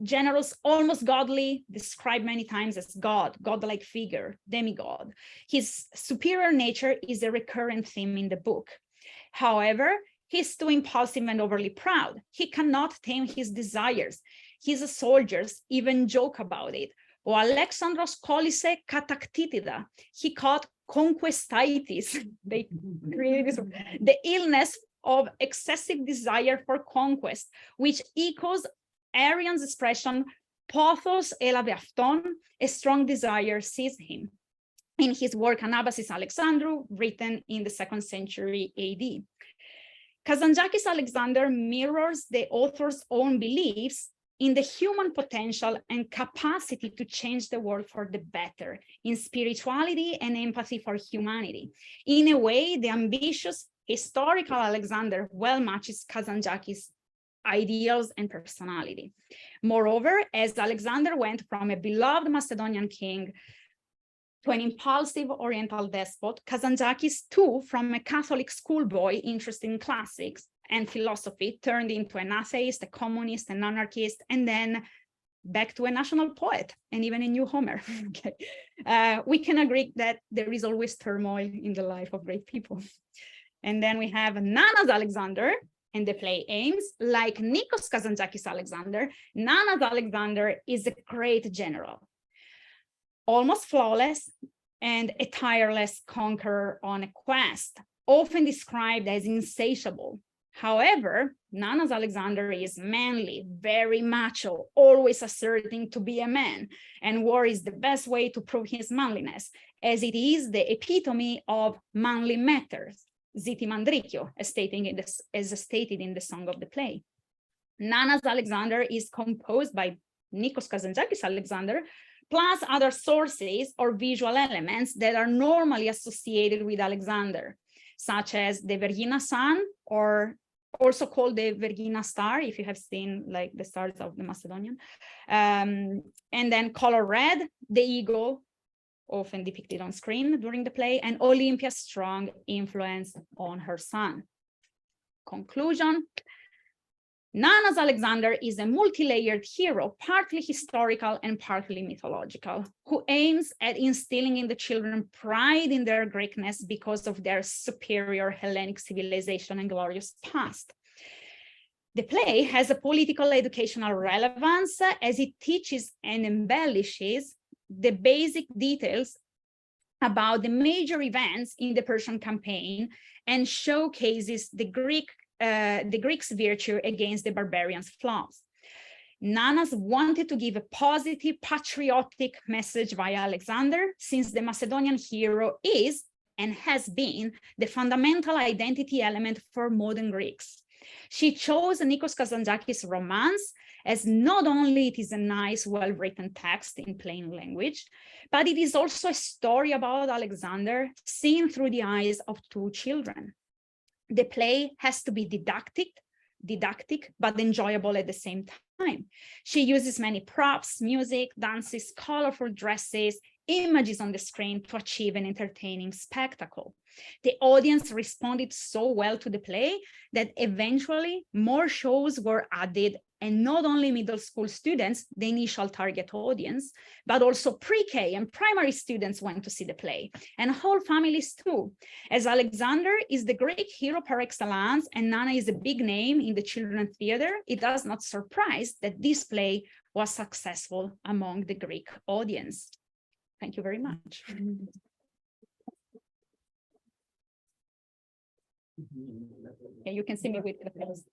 Generals, almost godly, described many times as God, godlike figure, demigod. His superior nature is a recurrent theme in the book. However, he's too impulsive and overly proud. He cannot tame his desires. His soldiers even joke about it. O Alexandros kolise kataktitida. He caught conquestitis. They created this, the illness of excessive desire for conquest, which echoes Arrian's expression, pothos elave afton, a strong desire seized him, in his work Anabasis Alexandrou, written in the 2nd century AD. Kazantzakis' Alexander mirrors the author's own beliefs in the human potential and capacity to change the world for the better, in spirituality and empathy for humanity. In a way, the ambitious historical Alexander well matches Kazantzakis' ideals and personality. Moreover, as Alexander went from a beloved Macedonian king to an impulsive Oriental despot, Kazantzakis too, from a Catholic schoolboy interested in classics and philosophy, turned into an atheist, a communist, an anarchist, and then back to a national poet and even a new Homer. Okay. We can agree that there is always turmoil in the life of great people. And then we have Nana's Alexander, and the play aims, like Nikos Kazantzakis' Alexander, Nana's Alexander is a great general, almost flawless and a tireless conqueror on a quest, often described as insatiable. However, Nana's Alexander is manly, very macho, always asserting to be a man, and war is the best way to prove his manliness, as it is the epitome of manly matters. Ziti Mandrikio, as stated in the song of the play. Nana's Alexander is composed by Nikos Kazantzakis' Alexander, plus other sources or visual elements that are normally associated with Alexander, such as the Vergina sun, or also called the Vergina star, if you have seen like the stars of the Macedonian, and then color red, the eagle, often depicted on screen during the play, and Olympia's strong influence on her son. Conclusion: Nana's Alexander is a multi-layered hero, partly historical and partly mythological, who aims at instilling in the children pride in their Greekness because of their superior Hellenic civilization and glorious past. The play has a political educational relevance as it teaches and embellishes the basic details about the major events in the Persian campaign and showcases the Greeks' virtue against the barbarians' flaws. Nanas wanted to give a positive, patriotic message via Alexander, since the Macedonian hero is and has been the fundamental identity element for modern Greeks. She chose Nikos Kazantzakis' romance, as not only it is a nice, well-written text in plain language, but it is also a story about Alexander seen through the eyes of two children. The play has to be didactic, but enjoyable at the same time. She uses many props, music, dances, colorful dresses, images on the screen to achieve an entertaining spectacle. The audience responded so well to the play that eventually more shows were added, and not only middle school students, the initial target audience, but also pre-K and primary students went to see the play, and whole families too. As Alexander is the Greek hero par excellence and Nana is a big name in the children's theater, it does not surprise that this play was successful among the Greek audience. Thank you very much. Yeah, you can see me with the face.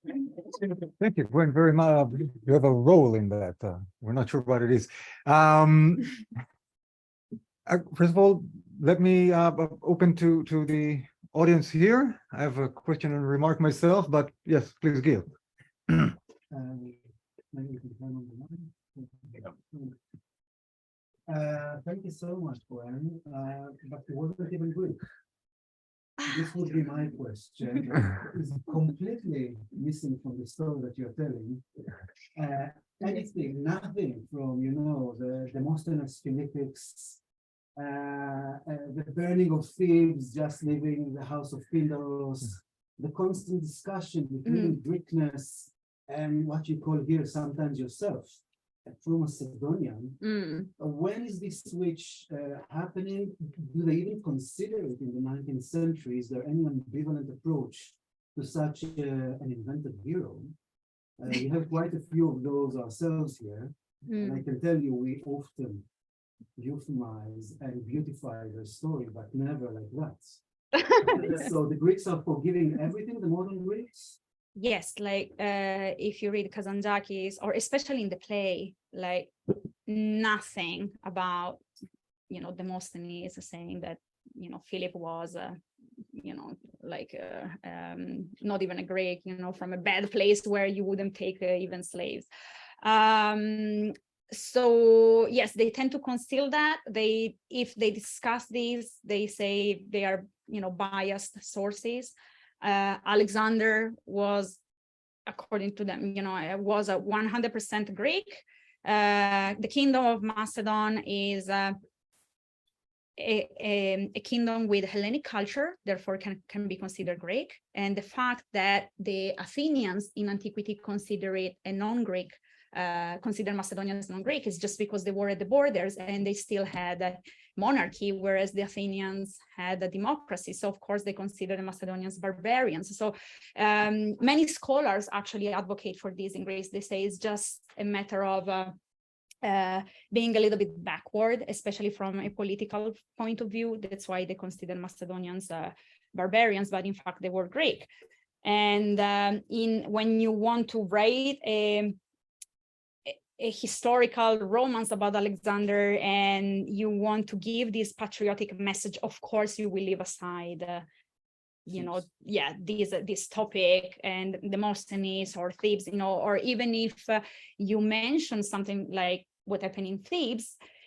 Thank you, Gwen, very much. You have a role in that. We're not sure what it is. First of all, let me open to the audience here. I have a question and remark myself, but yes, please, Gil. Thank you so much, Gwen. But it wasn't even Greek. This would be my question. It's completely missing from the story that you're telling. Anything, nothing from, you know, the Demosthenes Philippics, the burning of Thebes, just leaving the house of Pindaros, the constant discussion between Greekness and what you call here sometimes yourself, true Macedonian. When is this switch happening? Do they even consider it in the 19th century? Is there any ambivalent approach to such an invented hero? We have quite a few of those ourselves here. And I can tell you, we often euphemize and beautify their story, but never like that. So the Greeks are forgiving everything, the modern Greeks? Yes, like if you read Kazantzakis, or especially in the play, like nothing about, you know, Demosthenes saying that, you know, Philip was, you know, like not even a Greek, you know, from a bad place where you wouldn't take even slaves. So yes, they tend to conceal that. If they discuss these, they say they are, you know, biased sources. Alexander was, according to them, you know, was a 100% Greek. The kingdom of Macedon is a kingdom with Hellenic culture, therefore can be considered Greek. And the fact that the Athenians in Antiquity consider it a non-Greek, consider Macedonians non-Greek, is just because they were at the borders and they still had a monarchy, whereas the Athenians had a democracy. So of course they consider the Macedonians barbarians. So many scholars actually advocate for this in Greece. They say it's just a matter of being a little bit backward, especially from a political point of view. That's why they consider Macedonians barbarians, but in fact they were Greek. And when you want to write a historical romance about Alexander and you want to give this patriotic message, of course you will leave aside you know, yeah, this topic and Demosthenes or Thebes, you know, or even if you mention something like what happened in Thebes,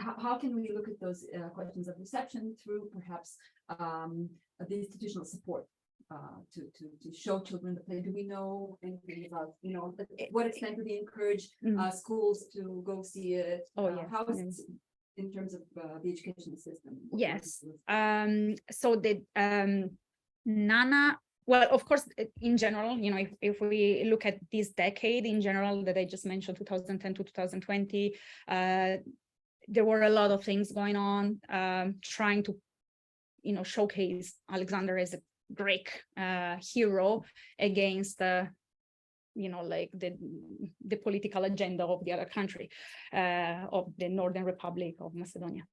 how can we look at those questions of reception through perhaps the institutional support to show children the play? Do we know anything about, what extent do we encourage schools to go see it? How is it in terms of the educational system? Yes. So the Nana, well, of course, in general, if we look at this decade in general that I just mentioned, 2010 to 2020, there were a lot of things going on, trying to, showcase Alexander as a Greek hero against the political agenda of the other country, of the Northern Republic of Macedonia.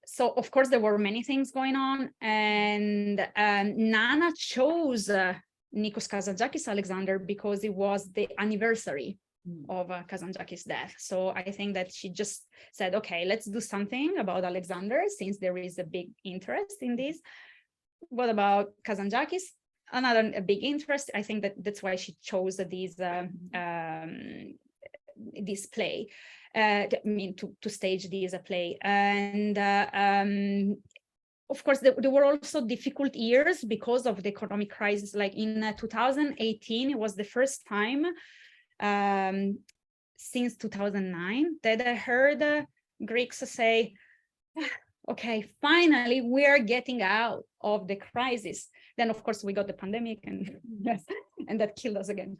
So of course there were many things going on, and Nana chose Nikos Kazantzakis Alexander because it was the anniversary of Kazantzakis' death. So I think that she just said, okay, let's do something about Alexander since there is a big interest in this. What about Kazantzakis? Another big interest. I think that's why she chose this play. To stage this play. And of course, there were also difficult years because of the economic crisis. Like in 2018, it was the first time since 2009 that I heard Greeks say, okay, finally, we're getting out of the crisis. Then, of course, we got the pandemic, and yes, and that killed us again.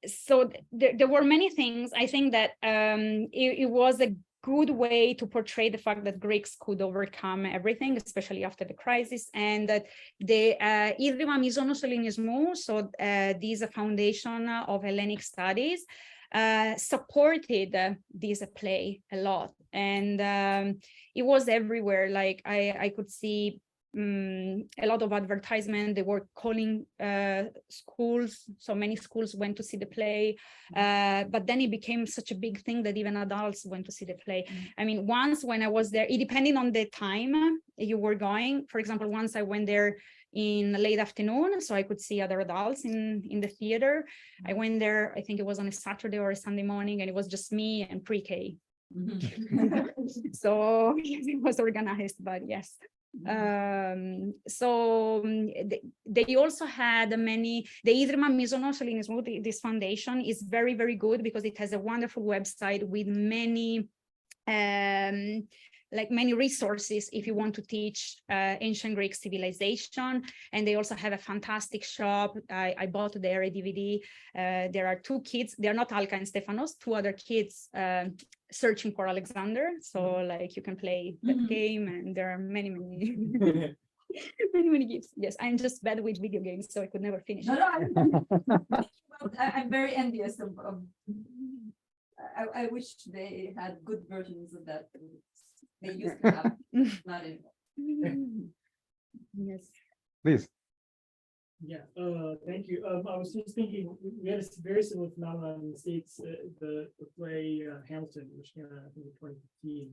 So there were many things. I think that it was a good way to portray the fact that Greeks could overcome everything, especially after the crisis, and that the Ίδρυμα Μίζωνος Ελληνισμού, so this foundation of Hellenic studies, supported this play a lot, and it was everywhere. Like I could see a lot of advertisement. They were calling schools, so many schools went to see the play, but then it became such a big thing that even adults went to see the play. I mean, once when I was there, it depended on the time you were going. For example, once I went there in late afternoon, so I could see other adults in the theater. I went there, I think it was on a Saturday or a Sunday morning, and it was just me and pre-K. So it was organized, but yes. So they also had the Ίδρυμα Μίζωνος Ελληνισμού, this foundation is very, very good because it has a wonderful website with many many resources if you want to teach ancient Greek civilization. And they also have a fantastic shop. I bought there a DVD. There are two kids, they're not Alka and Stefanos, two other kids searching for Alexander. So like you can play that game, and there are many many gifts. Yes, I'm just bad with video games, so I could never finish. I'm very envious of I wish they had good versions of that. They used to have, not anymore. Yes. Please. Yeah, thank you. I was just thinking, we had a very similar phenomenon in the States. The play Hamilton, which came out, I think, in 2015,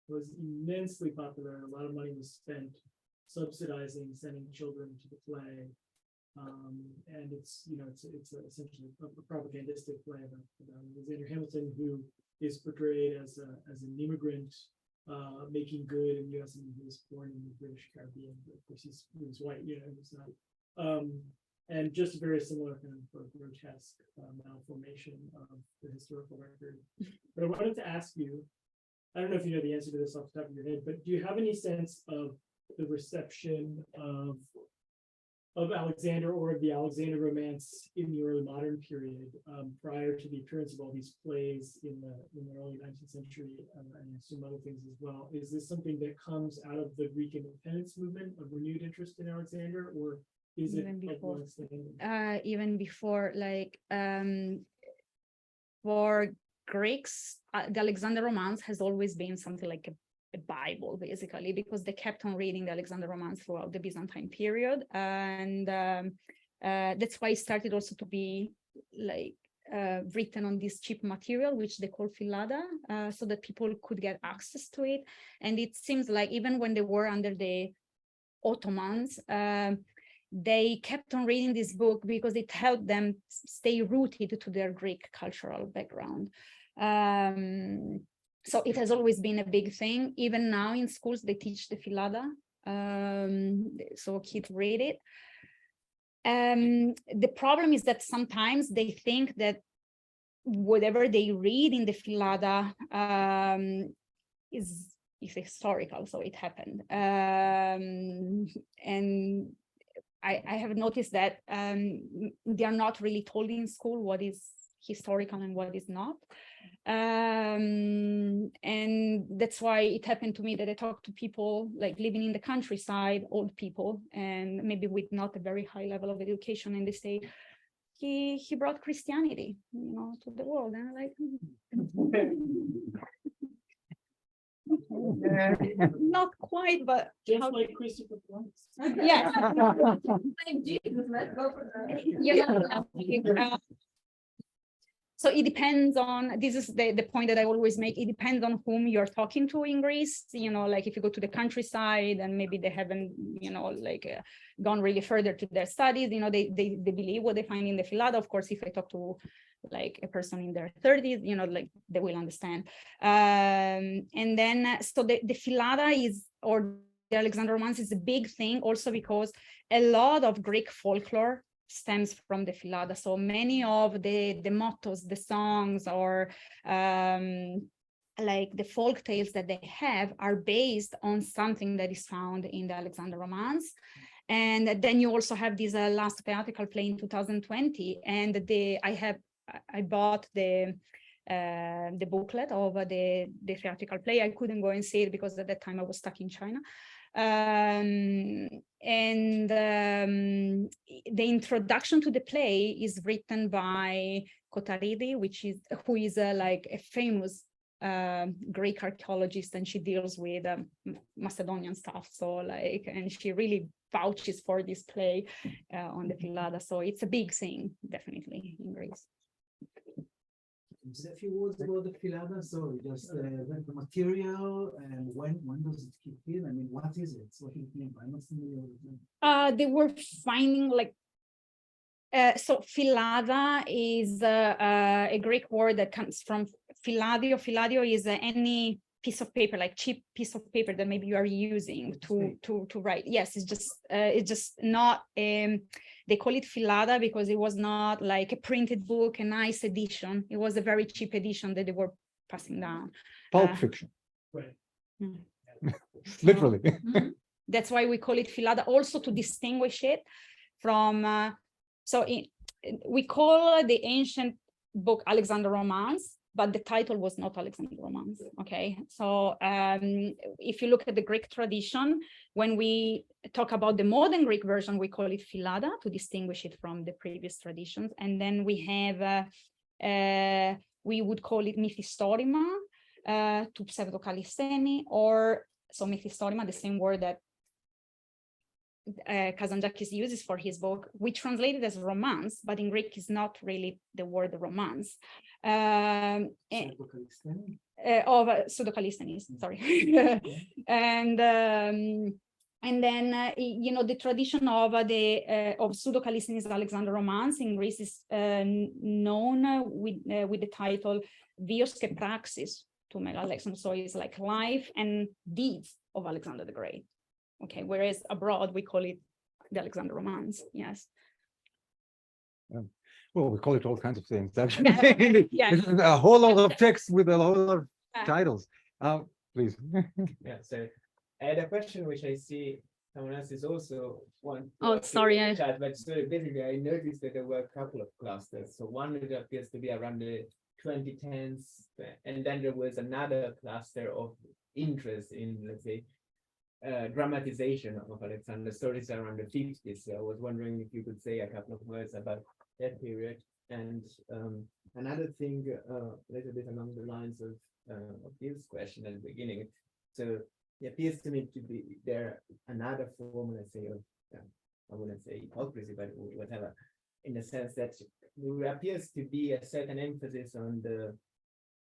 was immensely popular. A lot of money was spent subsidizing sending children to the play. And it's essentially a propagandistic play about Alexander Hamilton, who is portrayed as an immigrant making good in the U.S. and he was born in the British Caribbean. But of course, he was white, he's not. And just a very similar kind of grotesque malformation of the historical record. But I wanted to ask you, I don't know if you know the answer to this off the top of your head, but do you have any sense of the reception of Alexander or of the Alexander romance in the early modern period, prior to the appearance of all these plays in the early 19th century, and I assume other things as well? Is this something that comes out of the Greek independence movement, of renewed interest in Alexander, or is even it before? Even before, for Greeks, the Alexander romance has always been something like a Bible, basically, because they kept on reading the Alexander romance throughout the Byzantine period, and that's why it started also to be written on this cheap material, which they call philada, so that people could get access to it. And it seems like even when they were under the Ottomans, they kept on reading this book because it helped them stay rooted to their Greek cultural background. So it has always been a big thing. Even now in schools, they teach the Philada, so kids read it. The problem is that sometimes they think that whatever they read in the Philada is historical, so it happened. And I have noticed that they are not really told in school what is historical and what is not. And that's why it happened to me that I talked to people like living in the countryside, old people, and maybe with not a very high level of education, and they say, he brought Christianity, to the world. And I'm like, not quite, but Just like Christopher Columbus. yeah. Like Jesus, let's go for So it depends on, this is the point that I always make, it depends on whom you're talking to in Greece. Like if you go to the countryside and maybe they haven't, gone really further to their studies, they believe what they find in the Philada. Of course, if I talk to like a person in their 30s, like they will understand. And then, so the Philada is, or the Alexander Romance is a big thing also because a lot of Greek folklore stems from the Philada. So many of the mottos, the songs, or like the folk tales that they have are based on something that is found in the Alexander Romance. And then you also have this last theatrical play in 2020, and I bought the booklet of the theatrical play. I couldn't go and see it because at that time I was stuck in China. The introduction to the play is written by Kotaridi, who is like a famous Greek archaeologist, and she deals with Macedonian stuff. So and she really vouches for this play on the Philada. So it's a big thing, definitely, in Greece. Say a few words about the Philada. So just the material and when does it kick in? I mean, what is it? What do you think? I'm not familiar with it. They were finding so Philada is a Greek word that comes from Philadio. Philadio is any piece of paper, like cheap piece of paper that maybe you are using to write. Yes, it's just not they call it Philada because it was not like a printed book, a nice edition. It was a very cheap edition that they were passing down. Pulp fiction. Right. Literally. That's why we call it Philada, also to distinguish it from we call the ancient book Alexander Romance, but the title was not Alexander Romance. Okay, so if you look at the Greek tradition, when we talk about the modern Greek version, we call it Philada to distinguish it from the previous traditions. And then we have, we would call it Mythhistorima to Pseudo-Kallistheni, or so Mythhistorima, the same word that Kazantzakis uses for his book. We translate it as romance, but in Greek is not really the word romance. Of Pseudo-Kallisthenes, sorry. And then the tradition of Pseudo-Kallisthenes Alexander Romance in Greece is known with the title Vios και Praxis to Megalexon. So it's like life and deeds of Alexander the Great. Okay, whereas abroad we call it the Alexander Romance. Yes. Well, we call it all kinds of things. Actually, a whole lot of text with a whole lot of titles. Please. Yeah. So I had a question which I see someone else is also one. Oh, sorry. But so basically, I noticed that there were a couple of clusters. So one that appears to be around the 2010s, and then there was another cluster of interest in, let's say, dramatization of Alexander stories around the 50s. So I was wondering if you could say a couple of words about that period. And another thing, a little bit along the lines of Bill's question at the beginning. So it appears to me to be there another form, let's say, of I wouldn't say hypocrisy, but whatever, in the sense that there appears to be a certain emphasis on the,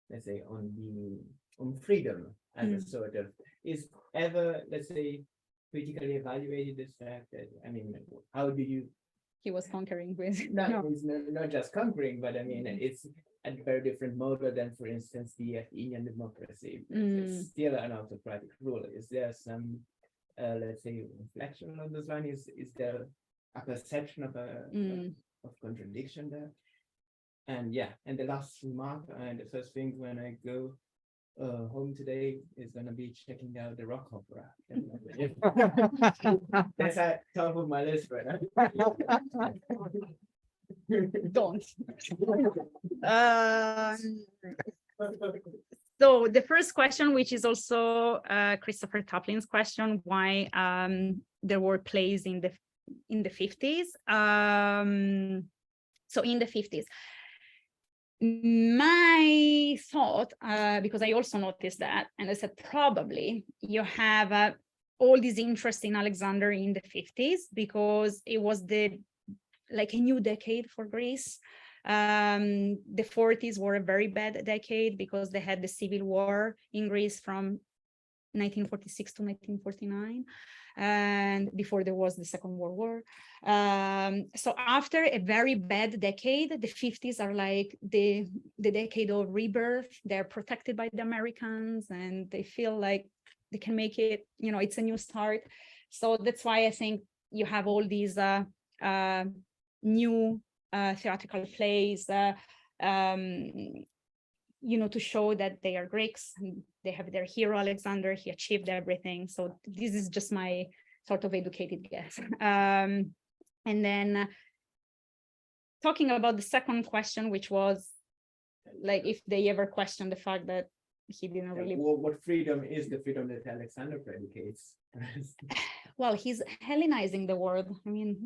let's say, on freedom as a sort of, is ever, let's say, critically evaluated this fact that, I mean, how do you he was conquering with. He's not just conquering, but I mean, it's a very different model than, for instance, the Athenian democracy. It's still an autocratic rule. Is there some, let's say, reflection on this line? Is there a perception of of contradiction there? And yeah, and the last remark, and the first thing when I go home today is going to be checking out the rock opera. That's at top of my list right now. Don't. So the first question, which is also Christopher Toplin's question, why there were plays in the 50s. So in the 50s, my thought, because I also noticed that, and I said probably you have all this interest in Alexander in the 50s because it was like a new decade for Greece. The 40s were a very bad decade because they had the civil war in Greece from 1946 to 1949, and before there was the Second World War. So after a very bad decade, the 50s are like the decade of rebirth. They're protected by the Americans and they feel like they can make it, it's a new start. So that's why I think you have all these new theatrical plays, to show that they are Greeks. They have their hero, Alexander. He achieved everything. So this is just my sort of educated guess. And then talking about the second question, which was like if they ever questioned the fact that he didn't really. What freedom is the freedom that Alexander predicates? Well, he's Hellenizing the world. I mean,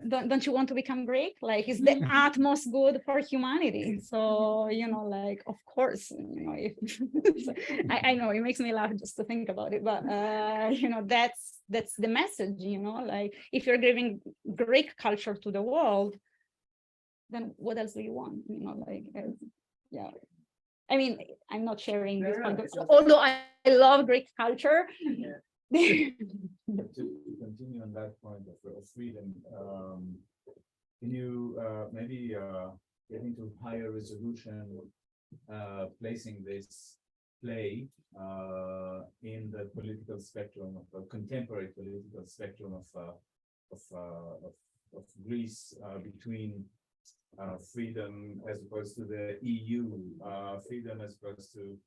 don't you want to become Greek? Like, it's the utmost good for humanity. So, like, of course, I know it makes me laugh just to think about it, but, that's the message, like, if you're giving Greek culture to the world, then what else do you want? Yeah. I mean, I'm not sharing this point, although I love Greek culture. Yeah. To continue on that point of freedom, can you maybe get into higher resolution, placing this play in the political spectrum of the contemporary political spectrum of Greece, between freedom as opposed to the EU, freedom as opposed to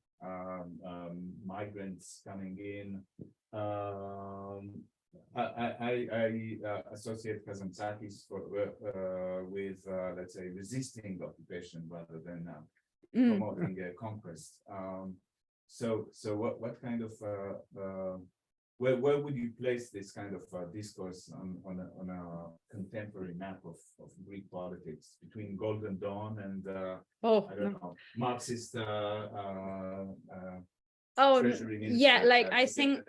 migrants coming in. I associate Kazantzakis with let's say resisting occupation rather than promoting conquest. So what kind of where would you place this kind of discourse on a contemporary map of Greek politics between Golden Dawn and I don't know, Marxist treasury minister? Yeah, like I think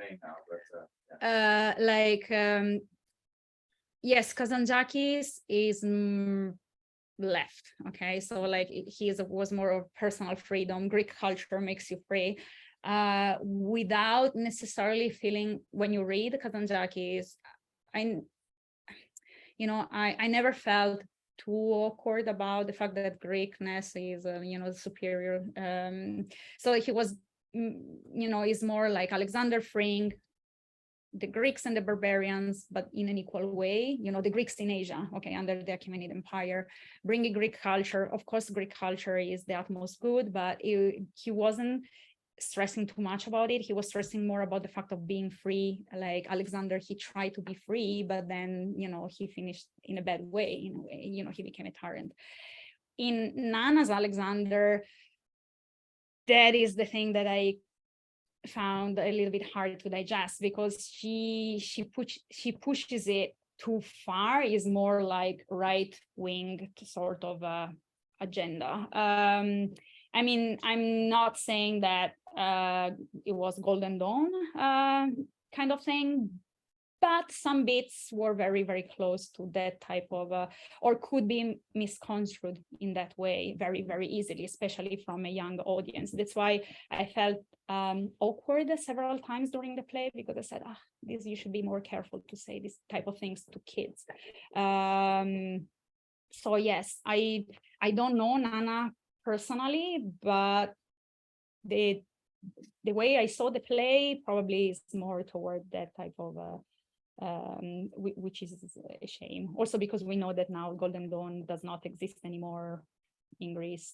yes, Kazantzakis is left. Okay, so like was more of personal freedom. Greek culture makes you free. Without necessarily feeling, when you read Kazantzakis, I never felt too awkward about the fact that Greekness is superior. So he was, is more like Alexander freeing the Greeks and the barbarians, but in an equal way. The Greeks in Asia, okay, under the Achaemenid Empire, bringing Greek culture. Of course, Greek culture is the utmost good, but he wasn't stressing too much about it. He was stressing more about the fact of being free. Like Alexander, he tried to be free, but then, he finished in a bad way. In a way, he became a tyrant. In Nana's Alexander, that is the thing that I found a little bit hard to digest, because she pushes it too far. Is more like right-wing sort of agenda. I mean, I'm not saying that it was Golden Dawn kind of thing, but some bits were very, very close to that type of, or could be misconstrued in that way very, very easily, especially from a young audience. That's why I felt awkward several times during the play, because I said, you should be more careful to say this type of things to kids. So yes, I don't know Nana personally, but the way I saw the play probably is more toward that type of which is a shame. Also because we know that now Golden Dawn does not exist anymore in Greece.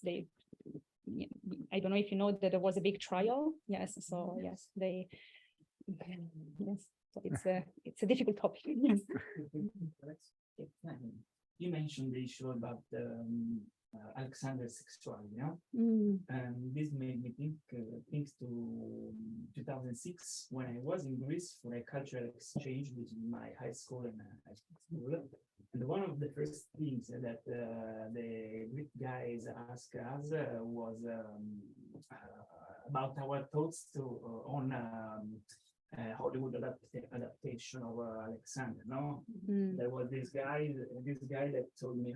I don't know if you know that there was a big trial. Yes, so yes, yes. So it's a difficult topic. Yes. You mentioned the issue about Alexander's sexuality, and this made me think things to 2006 when I was in Greece for a cultural exchange between my high school and high school. And one of the first things that the Greek guys asked us was about our thoughts on Hollywood adaptation of Alexander. There was this guy that told me,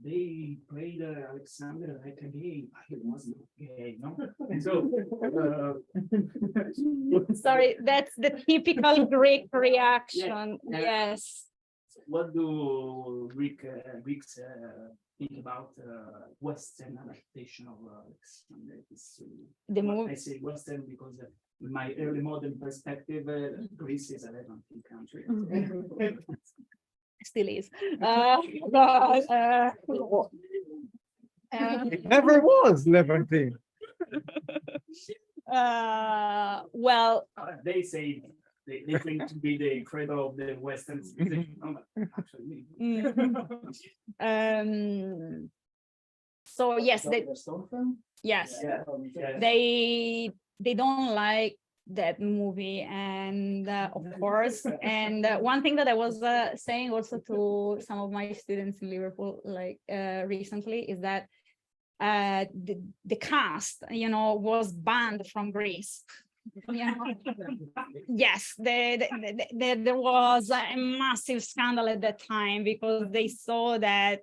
they played Alexander like a gay. He was not gay, And so, sorry, that's the typical Greek reaction. Yes. What do Greeks think about Western adaptation of Alexander? The movie. I say Western because in my early modern perspective, Greece is a Levantine country. Still is. It never was Levantine. Well, they say they claim to be the cradle of the Western civilization. Actually. So yes, yes, they don't like that movie, and of course, and one thing that I was saying also to some of my students in Liverpool, like recently, is that the cast, was banned from Greece. Yes, there was a massive scandal at that time because they saw that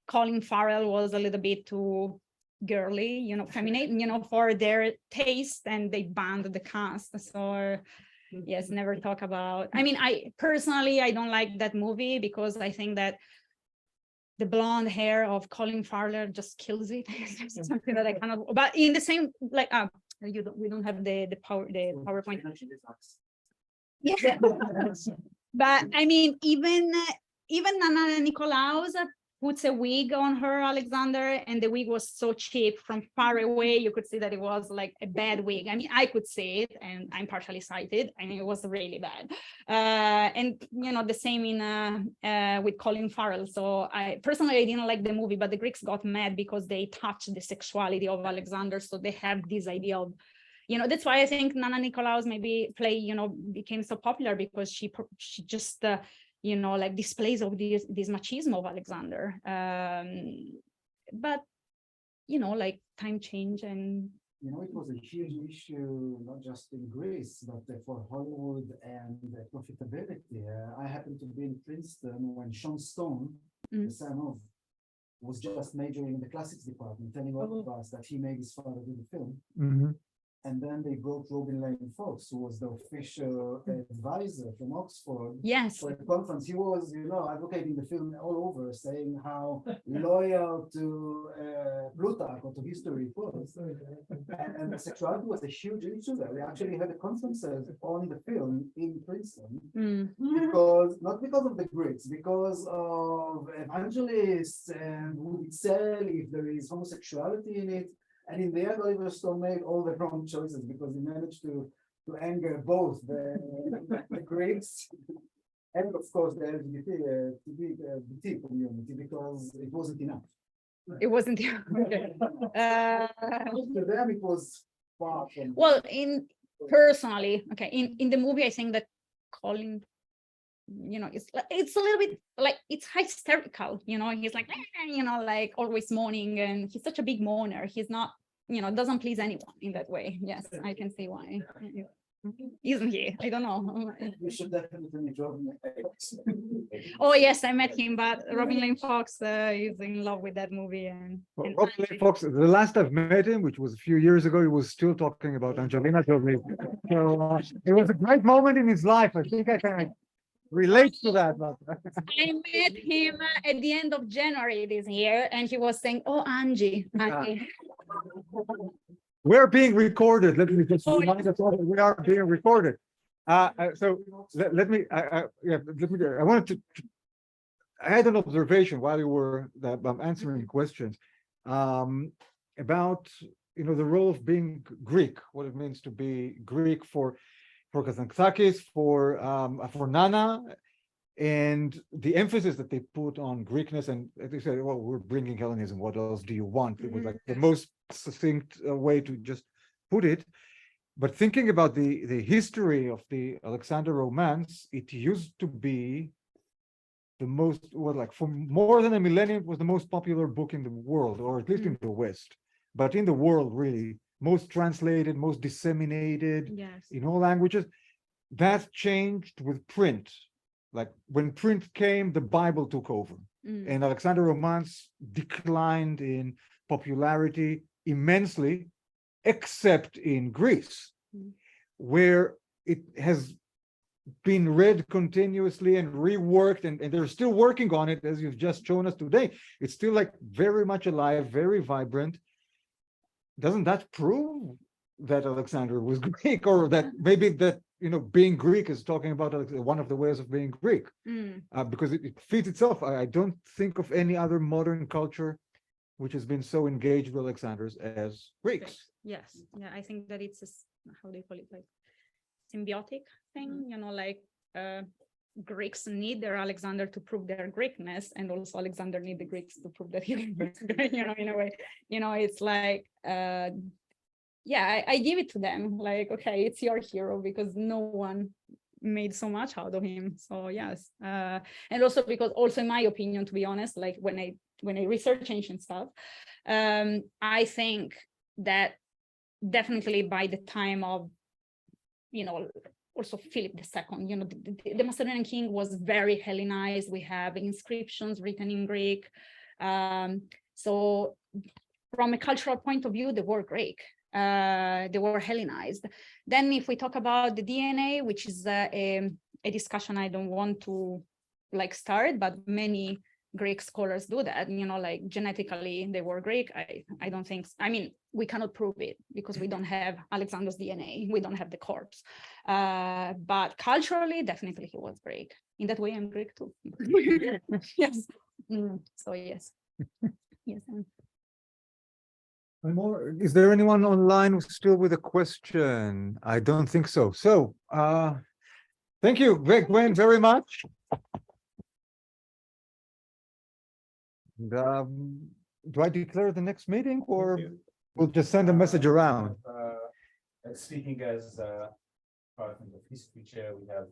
Colin Farrell was a little bit too girly, feminine, for their taste, and they banned the cast. So yes, never talk about. I mean, I personally don't like that movie because I think that the blonde hair of Colin Farrell just kills it. It's something that I cannot. But in the same, like, we don't have the PowerPoint. Yeah. But I mean, even Nana Nikolaou puts a wig on her, Alexander, and the wig was so cheap from far away. You could see that it was like a bad wig. I mean, I could see it, and I'm partially sighted. I mean, it was really bad. And the same with Colin Farrell. So I didn't like the movie, but the Greeks got mad because they touched the sexuality of Alexander. So they have this idea of, that's why I think Nana Nikolaou's maybe play, became so popular, because she just like displays of this machismo of Alexander. But like time change, and it was a huge issue, not just in Greece, but for Hollywood and profitability. I happened to be in Princeton when Sean Stone, the son of, was just majoring in the classics department, telling all of us that he made his father do the film. And then they brought Robin Lane Fox, who was the official advisor from Oxford. Yes. For the conference. He was, advocating the film all over, saying how loyal to Plutarch or to history it was. And sexuality was a huge issue there. We actually had conferences on the film in Princeton, not because of the Greeks, because of evangelists and would it sell if there is homosexuality in it. And in the end, Oliver Stone made all the wrong choices because he managed to anger both the Greeks and, of course, the LGBT community, because it wasn't enough. It wasn't enough. To them, it was far from. Well, personally, in the movie, I think that Colin, it's a little bit like, it's hysterical, he's like, like always mourning, and he's such a big mourner. He's not, doesn't please anyone in that way. Yes, I can see why. Isn't he? I don't know. You should definitely join me. Oh yes, I met him, but Robin Lane Fox is in love with that movie. And Robin Lane Fox, the last I've met him, which was a few years ago, he was still talking about Angelina Jolie. So it was a great moment in his life. I think I can relate to that. But I met him at the end of January this year, and he was saying, "Oh, Angie." we're being recorded. Let me just remind us all that we are being recorded. So let me, I wanted to, I had an observation while you were answering questions about, the role of being Greek, what it means to be Greek for Kazantzakis, for Nana, and the emphasis that they put on Greekness. And they said, well, we're bringing Hellenism. What else do you want? It was like the most succinct way to just put it. But thinking about the history of the Alexander romance, it used to be the most, for more than a millennium, it was the most popular book in the world, or at least in the West, but in the world, really, most translated, most disseminated in all languages. That changed with print. Like when print came, the Bible took over, and Alexander romance declined in popularity immensely, except in Greece, where it has been read continuously and reworked, and they're still working on it, as you've just shown us today. It's still like very much alive, very vibrant. Doesn't that prove that Alexander was Greek, or that maybe that, being Greek is talking about one of the ways of being Greek, because it fits itself. I don't think of any other modern culture which has been so engaged with Alexanders as Greeks. Yes, yeah, I think that it's how do you call it, like symbiotic thing, Greeks need their Alexander to prove their Greekness, and also Alexander need the Greeks to prove that he's Greek, in a way, it's like, I give it to them, like, okay, it's your hero because no one made so much out of him. So yes, and also because, also in my opinion, to be honest, like when I research ancient stuff, I think that definitely by the time of, also Philip II, the Macedonian king was very Hellenized. We have inscriptions written in Greek. So from a cultural point of view, they were Greek. They were Hellenized. Then if we talk about the DNA, which is a discussion I don't want to start, but many Greek scholars do that, like genetically they were Greek. I don't think, we cannot prove it because we don't have Alexander's DNA. We don't have the corpse. But culturally, definitely he was Greek. In that way, I'm Greek too. Yes. So yes. Yes. Is there anyone online who's still with a question? I don't think so. So, thank you, Gwen, very much. And, do I declare the next meeting, or we'll just send a message around? Speaking as part of the history chair, we have